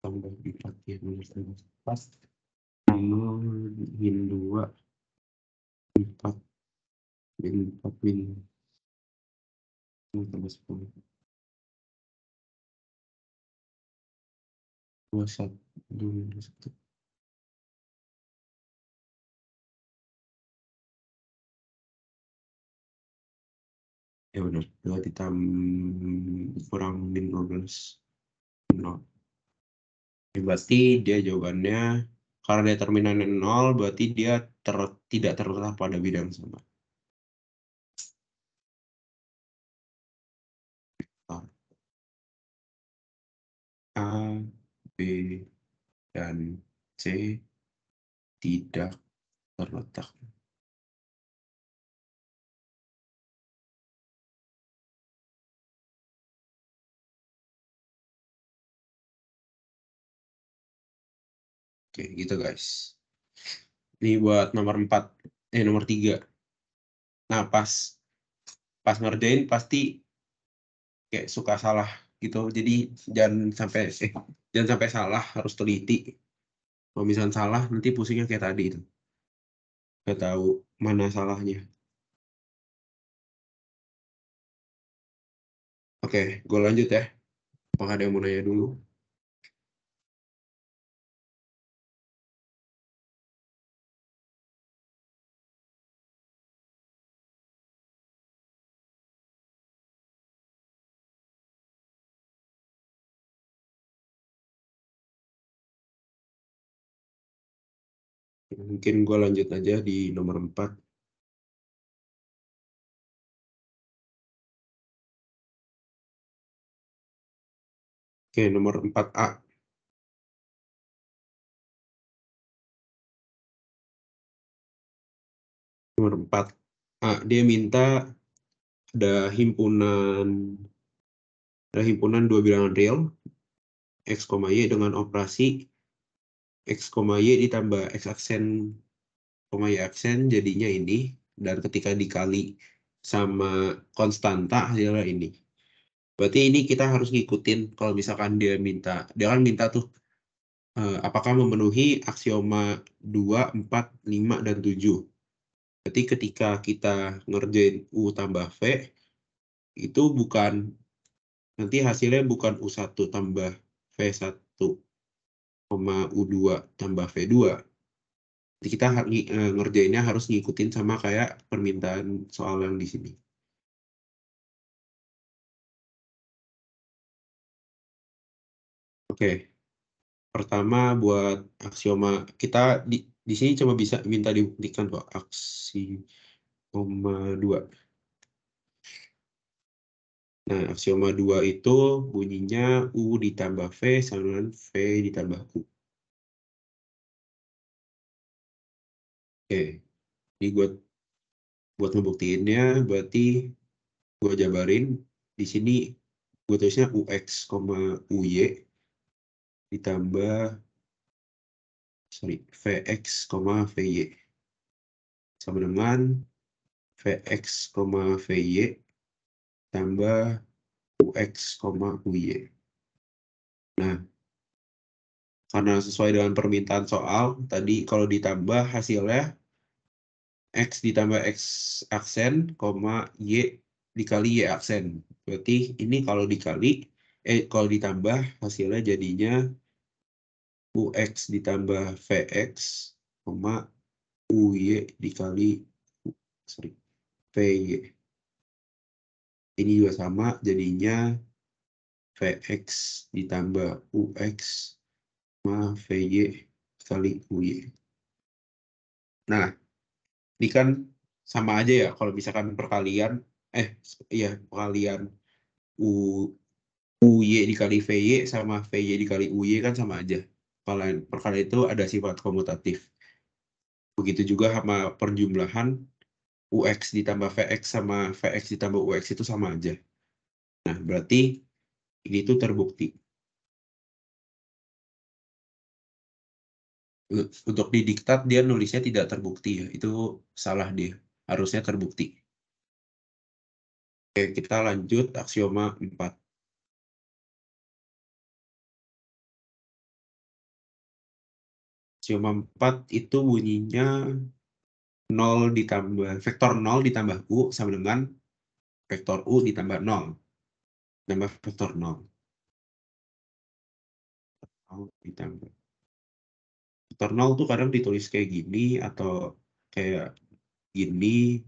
tambah 4 ya benar. Pas. Min 2. 4. Min 4 min. Tambah 10. 21. Ya benar. 2 ditambah kurang min 12. 0. Berarti dia jawabannya karena determinannya 0, berarti dia tidak terletak pada bidang sama. A, B, dan C tidak terletak. Oke, gitu guys. Ini buat nomor 4. Nomor 3. Nah, pas ngerjain pasti kayak suka salah gitu. Jadi jangan sampai salah, harus teliti. Kalau misalnya salah, nanti pusingnya kayak tadi itu. Gak tahu mana salahnya. Oke, gue lanjut ya. Apakah ada yang mau nanya dulu? Mungkin gue lanjut aja di nomor 4. Oke, nomor 4A. Nomor 4A, dia minta ada himpunan dua bilangan real X, Y dengan operasi X, Y ditambah X aksen, Y aksen jadinya ini, dan ketika dikali sama konstanta hasilnya ini. Berarti ini kita harus ngikutin kalau misalkan dia kan minta tuh apakah memenuhi aksioma 2, 4, 5, dan 7. Berarti ketika kita ngerjain U tambah V, itu nanti hasilnya bukan U1 tambah V1, U2 tambah V2. Jadi kita ngerjainnya harus ngikutin sama kayak permintaan soal yang di sini. Oke. Pertama buat aksioma kita di sini cuma bisa minta dibuktikan kok aksioma 2. Nah, aksioma 2 itu bunyinya U ditambah V sama dengan V ditambah U. Oke, ini gue Buat ngebuktiinnya berarti gue jabarin di sini gue tulisnya UX, UY ditambah VX, VY sama dengan VX, VY tambah UX, UY. Nah, karena sesuai dengan permintaan soal, tadi kalau ditambah hasilnya X ditambah X aksen, Y dikali Y aksen. Berarti ini kalau kalau ditambah hasilnya jadinya UX ditambah VX, UY dikali VY. Ini juga sama, jadinya VX ditambah UX sama VY kali UY. Nah, ini kan sama aja ya kalau misalkan perkalian, perkalian UY dikali VY sama VY dikali UY kan sama aja. Perkalian itu ada sifat komutatif. Begitu juga sama perjumlahan UX ditambah VX sama VX ditambah UX itu sama aja. Nah, berarti ini tuh terbukti. Untuk di diktat dia nulisnya tidak terbukti ya. Itu salah dia. Harusnya terbukti. Oke, kita lanjut aksioma 4. Aksioma 4 itu bunyinya vektor 0 ditambah U sama dengan vektor U ditambah 0. Tambah vektor 0. Ditambah. Vektor 0 tuh kadang ditulis kayak gini atau kayak gini,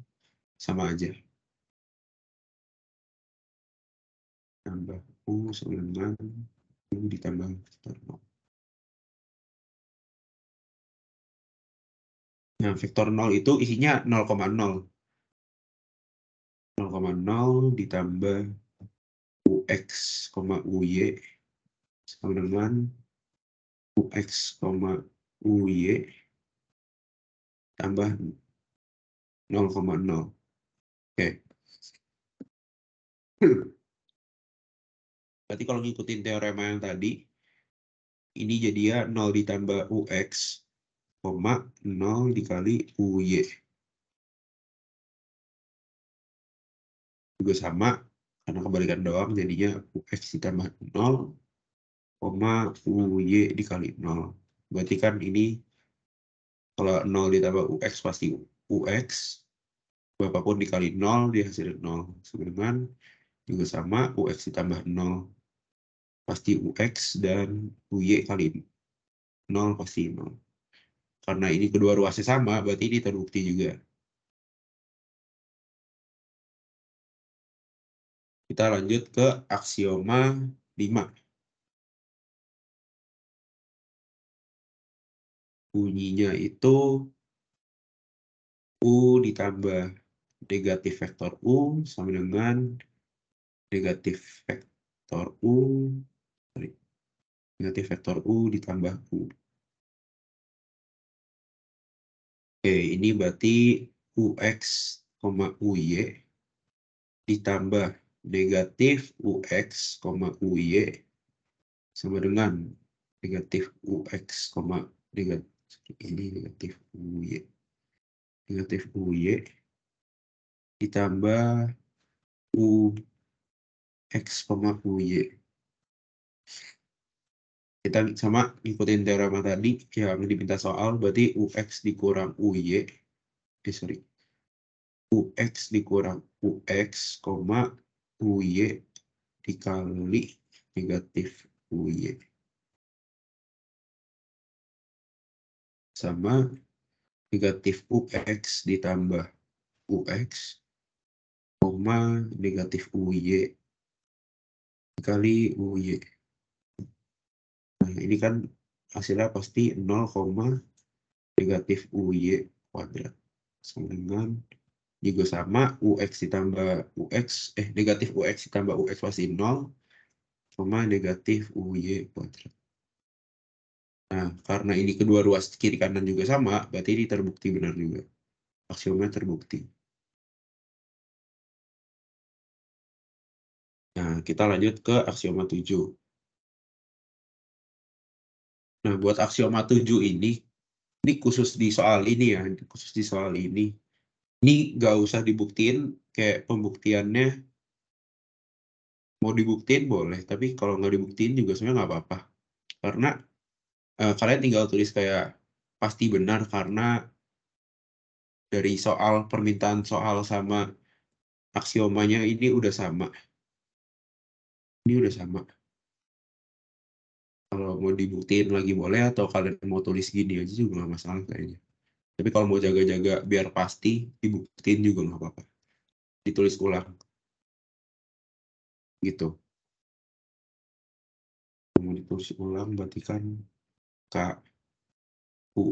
sama aja. Tambah U sama dengan U ditambah vektor 0. Nah, vektor 0 itu isinya 0,0. 0,0 ditambah UX, UY sama dengan UX, UY tambah 0,0. Oke. Berarti kalau ngikutin teorema yang tadi, ini jadi ya 0 ditambah UX, 0 dikali UY. Juga sama, karena kebalikan doang, jadinya UX ditambah 0, UY dikali 0. Berarti kan ini, kalau 0 ditambah UX pasti UX, berapapun dikali 0, dia hasilnya 0. Sebenarnya juga sama, UX ditambah 0 pasti UX, dan UY kali 0 pasti 0. Karena ini kedua ruasnya sama, berarti ini terbukti juga. Kita lanjut ke aksioma 5. Bunyinya itu U ditambah negatif vektor U sama dengan negatif vektor U ditambah U. Oke, ini berarti UX, UY ditambah negatif UX, UY sama dengan negatif UX, negatif UY. Negatif UY ditambah UX, UY. Kita sama ngikutin teorema tadi yang diminta soal, berarti UX dikurang UY, UX dikurang UX, UY dikali negatif UY. Sama negatif UX ditambah UX, negatif UY dikali UY. Nah, ini kan hasilnya pasti 0, negatif UY kuadrat. Sama dengan juga sama UX ditambah UX, negatif UX ditambah UX pasti 0, negatif UY kuadrat. Nah, karena ini kedua ruas kiri kanan juga sama, berarti ini terbukti benar juga. Aksiomnya terbukti. Nah, kita lanjut ke aksioma 7. Nah, buat aksioma 7 ini khusus di soal ini ya, khusus di soal ini. Ini nggak usah dibuktiin, kayak pembuktiannya mau dibuktiin boleh, tapi kalau nggak dibuktiin juga sebenarnya nggak apa-apa. Karena kalian tinggal tulis kayak pasti benar karena dari soal permintaan soal sama aksiomanya ini udah sama. Ini udah sama. Kalau mau dibuktiin lagi boleh, atau kalian mau tulis gini aja juga nggak masalah kayaknya. Tapi kalau mau jaga-jaga biar pasti, dibuktiin juga nggak apa-apa. Ditulis ulang. Gitu. Mau ditulis ulang berarti kan KU.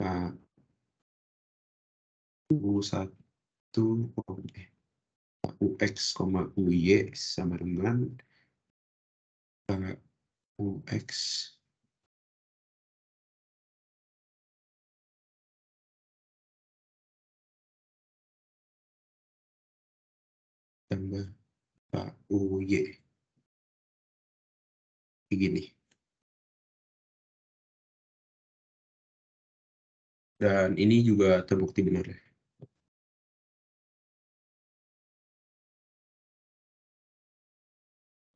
KU1 UX, UY sama dengan UX tambah KUY. Begini. Dan ini juga terbukti benar ya.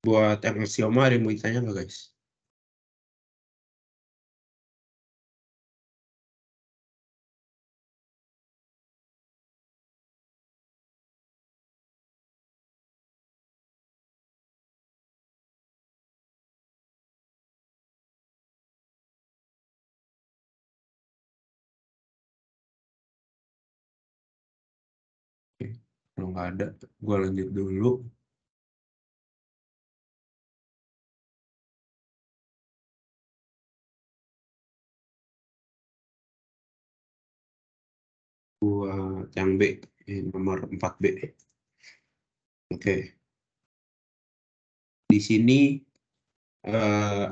Buat yang aksioma ada yang mau ditanya nggak guys? Oke. Kalau nggak ada, gue lanjut dulu. Buat yang B, nomor 4B. Oke. Di sini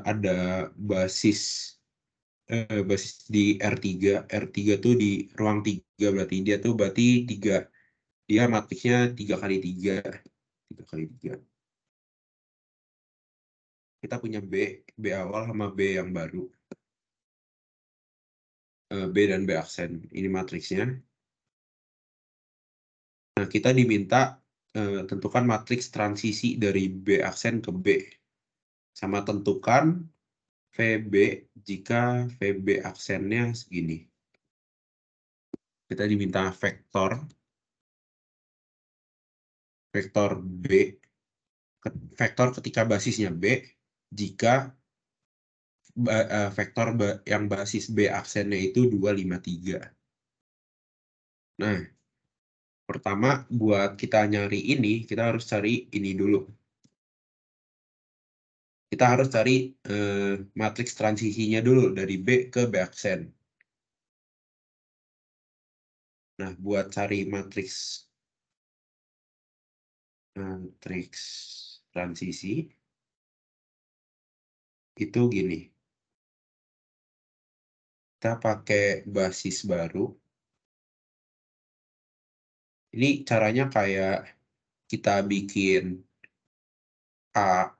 ada basis di R3. R3 tuh di ruang 3, berarti dia tuh berarti 3. Dia matriksnya 3 kali 3. 3 kali 3. Kita punya B awal sama B yang baru. B dan B aksen. Ini matriksnya. Nah, kita diminta tentukan matriks transisi dari B aksen ke B. Sama tentukan VB jika VB aksennya segini. Kita diminta vektor B, vektor ketika basisnya B, jika vektor yang basis B aksennya itu 2, 5, 3. Nah, pertama buat kita nyari ini, kita harus cari ini dulu. Kita harus cari matriks transisinya dulu dari B ke B aksen. Nah, buat cari matriks transisi itu gini. Kita pakai basis baru. Ini caranya kayak kita bikin A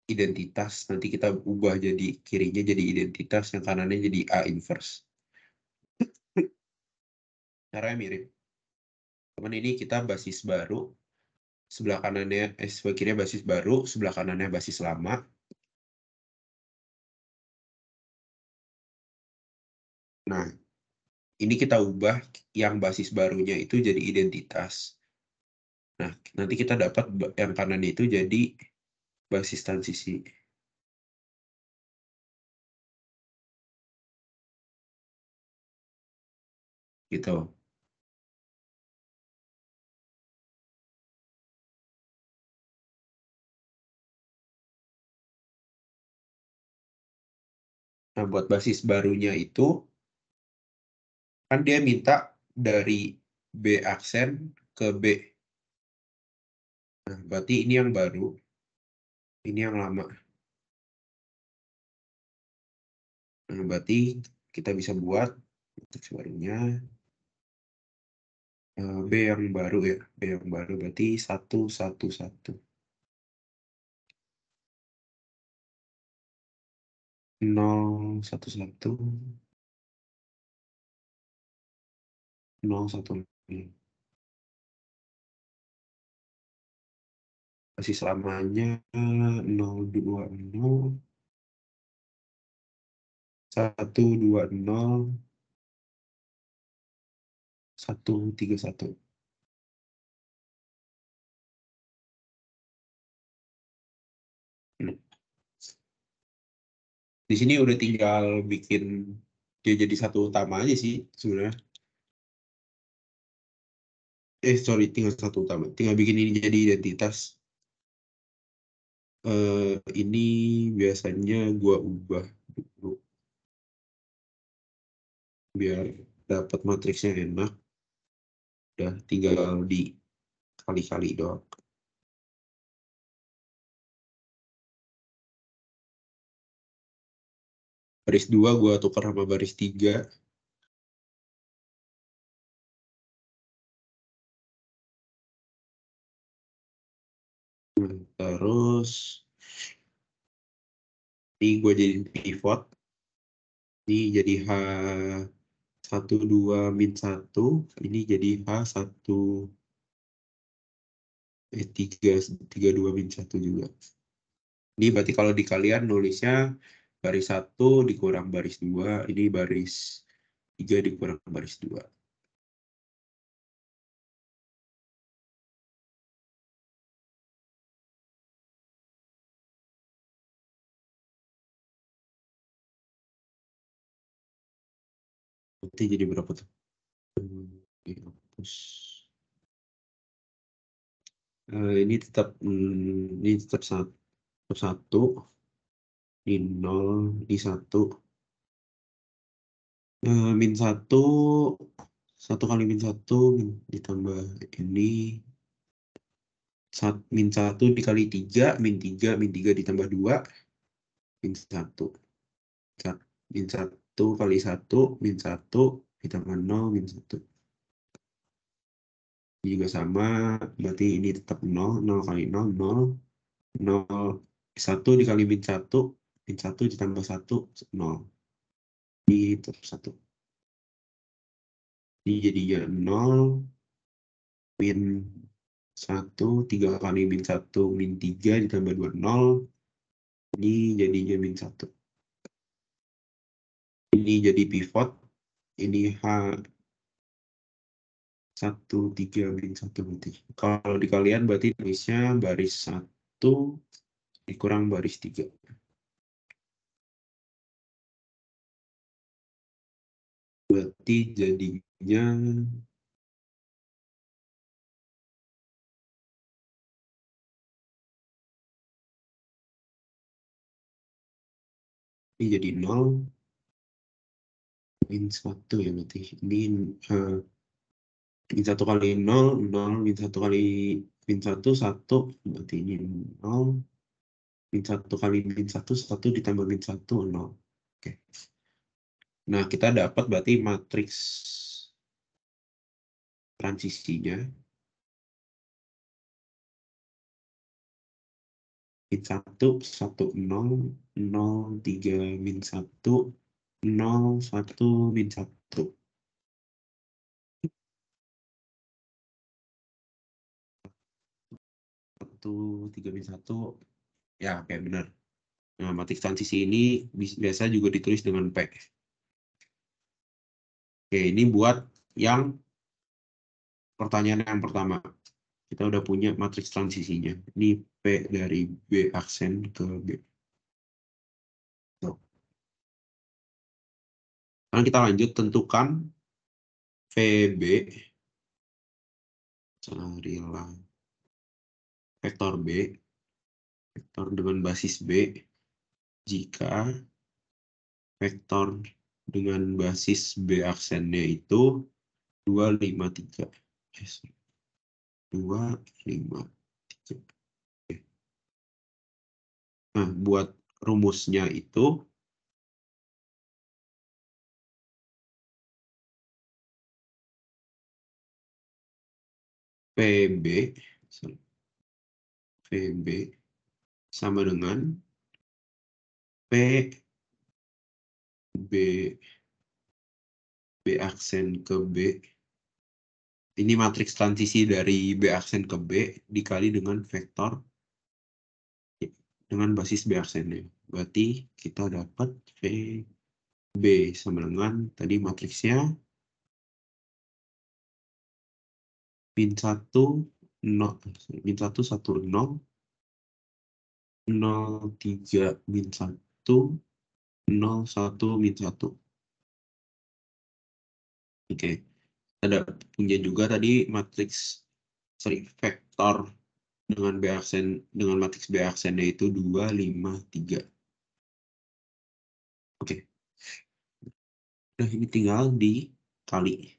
identitas, nanti kita ubah jadi kirinya jadi identitas, yang kanannya jadi A inverse. Caranya mirip. Cuman ini kita basis baru, sebelah kanannya, sebelah kirinya basis baru, sebelah kanannya basis lama. Nah, ini kita ubah yang basis barunya itu jadi identitas. Nah, nanti kita dapat yang kanan itu jadi basis transisi. Gitu. Nah, buat basis barunya itu, kan dia minta dari B aksen ke B. Nah, berarti ini yang baru, ini yang lama. Nah, berarti kita bisa buat matriks barunya. B yang baru ya. B yang baru berarti 1, 1, 1. 0, 1, 1. 0, 1, 0. Masih selamanya 0, 2, 0. 1, 2, 0. 1, 3, 1. Di sini udah tinggal bikin dia jadi satu utama aja sih sebenarnya. Sorry, tinggal satu utama. Tinggal bikin ini jadi identitas. Ini biasanya gua ubah dulu biar dapat matriksnya enak. Udah tinggal dikali-kali doang. Baris 2 gua tukar sama baris 3. Terus ini gue jadi pivot. Ini jadi H1, 2, min 1. Ini jadi H1, 3, 3, 2, min 1 juga. Ini berarti kalau di kalian nulisnya baris 1 dikurang baris 2. Ini baris 3 dikurang baris 2. Nanti jadi berapa tuh? Ini tetap satu, ini 0, ini 1. Min 1, 1 kali min 1 ditambah ini. Min 1 dikali 3, min 3, min 3 ditambah 2, min 1. Min 1 kali 1, min 1 ditambah 0, min 1. Ini juga sama, berarti ini tetap 0, 0 kali 0, 0. 0, 1 dikali min 1, min 1 ditambah 1, 0. Ini tetap 1. Ini jadinya 0, min 1, 3 kali min 1, min 3 ditambah 2, 0. Ini jadinya min 1. Ini jadi pivot. Ini H1, 3, min 1 berarti. Kalau di kalian berarti tulisnya baris 1 dikurang baris 3. Berarti jadinya ini jadi 0, min 1 ya berarti. Ini min 1 kali 0, 0, min 1 kali min 1, 1. Berarti ini 0. Min 1 kali min 1, 1 ditambah min 1, 0. Oke. Nah, kita dapat berarti matriks transisinya. Min 1, 1, 0, 0, 3, min 1, 0, 1, min 1. 1, 3, min 1. Ya, kayak benar. Nah, matriks transisi ini biasa juga ditulis dengan P. Oke, ini buat yang pertanyaan yang pertama. Kita udah punya matriks transisinya. Ini P dari B aksen ke B. Sekarang kita lanjut tentukan VB. Carilah vektor B. Vektor dengan basis B. Jika vektor dengan basis B aksennya itu 2, 5, 3. 2, 5, 3. Nah, buat rumusnya itu PB sama dengan P B aksen ke B. Ini matriks transisi dari B aksen ke B dikali dengan vektor dengan basis B aksennya. Berarti kita dapat VB sama dengan tadi matriksnya min 1 0 min 1 1 0 0 3 min 1 0 1 min 1. Oke. Ada punya juga tadi matriks vektor dengan B aksen dengan matriks B aksennya itu 2 5 3. Oke. Nah, ini tinggal dikali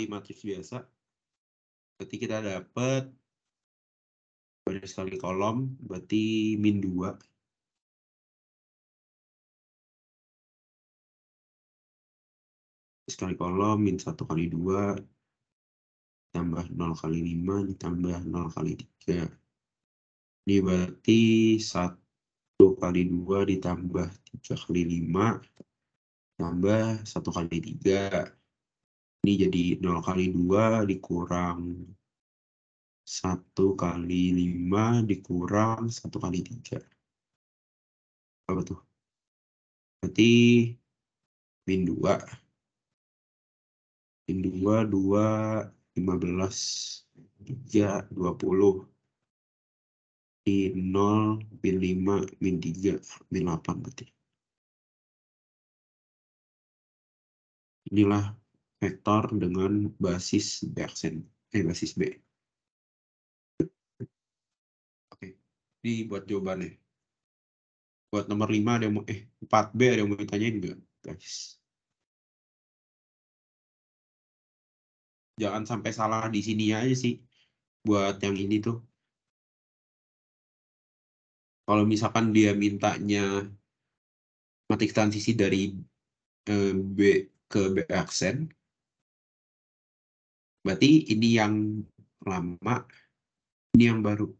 matriks biasa. Berarti kita dapat baris kali kolom berarti min 2. Sekali kolom min 1 kali 2 tambah 0 kali 5 ditambah 0 kali 3. Ini berarti 1 kali 2 ditambah 3 kali 5 tambah 1 kali 3. Ini jadi 0 kali 2 dikurang 1 kali 5 dikurang 1 kali 3. Apa tuh? Berarti min 2. Min 2, 2, 15, 3, 20. Min 0, min 5, min 3, min 8 berarti. Inilah vektor dengan basis B aksen. Basis B. Oke, ini buat jawabannya. Buat nomor 5 ada yang mau 4B ada yang mau ditanyain enggak, guys? Jangan sampai salah di sini aja sih. Buat yang ini tuh. Kalau misalkan dia mintanya matriks transisi dari B ke B aksen, berarti ini yang lama, ini yang baru.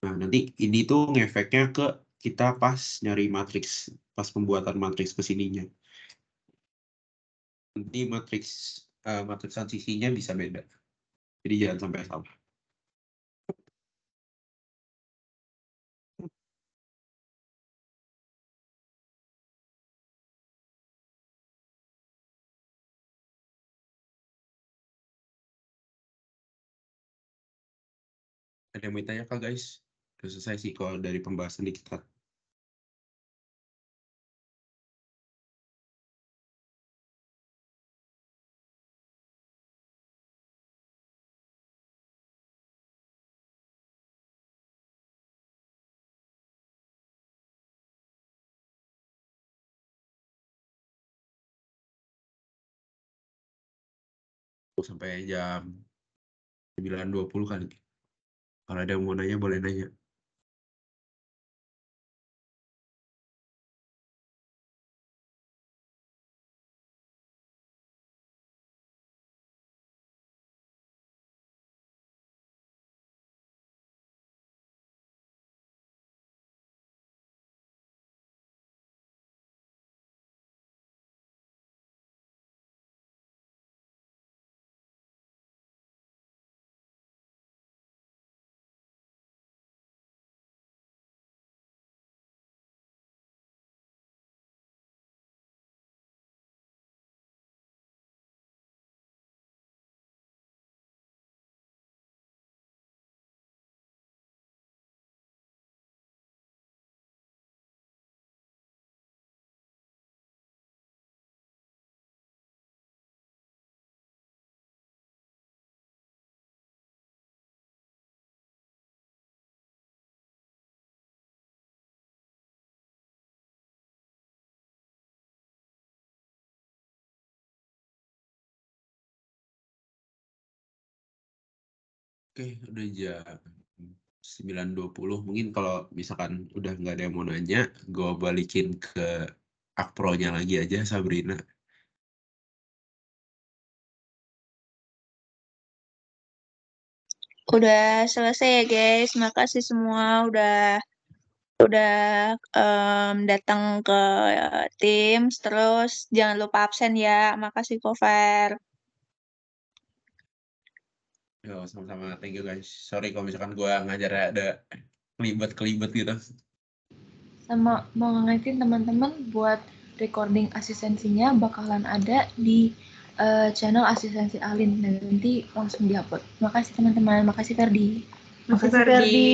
Nah, nanti ini tuh ngefeknya ke kita pas nyari matriks, pas pembuatan matriks ke sininya. Nanti matriks transisinya bisa beda. Jadi jangan sampai salah. Ada yang mau tanya kak guys? Udah selesai sih kalau dari pembahasan di kita. Sampai jam 9.20 kali. Kalau ada yang mau nanya boleh nanya. Oke, udah jam 9.20. Mungkin kalau misalkan udah nggak ada yang mau nanya, gue balikin ke Akpro-nya lagi aja, Sabrina. udah selesai ya guys. Makasih semua udah datang ke Teams. Terus jangan lupa absen ya. Makasih Kofer. Yo, sama-sama. Thank you guys. Sorry kalau misalkan gue ngajarnya ada kelibet gitu. Sama mau ngingetin teman-teman buat recording asistensinya bakalan ada di channel asistensi Alin dan nanti langsung diupload. Makasih teman-teman. Makasih Ferdi. Makasih Ferdi.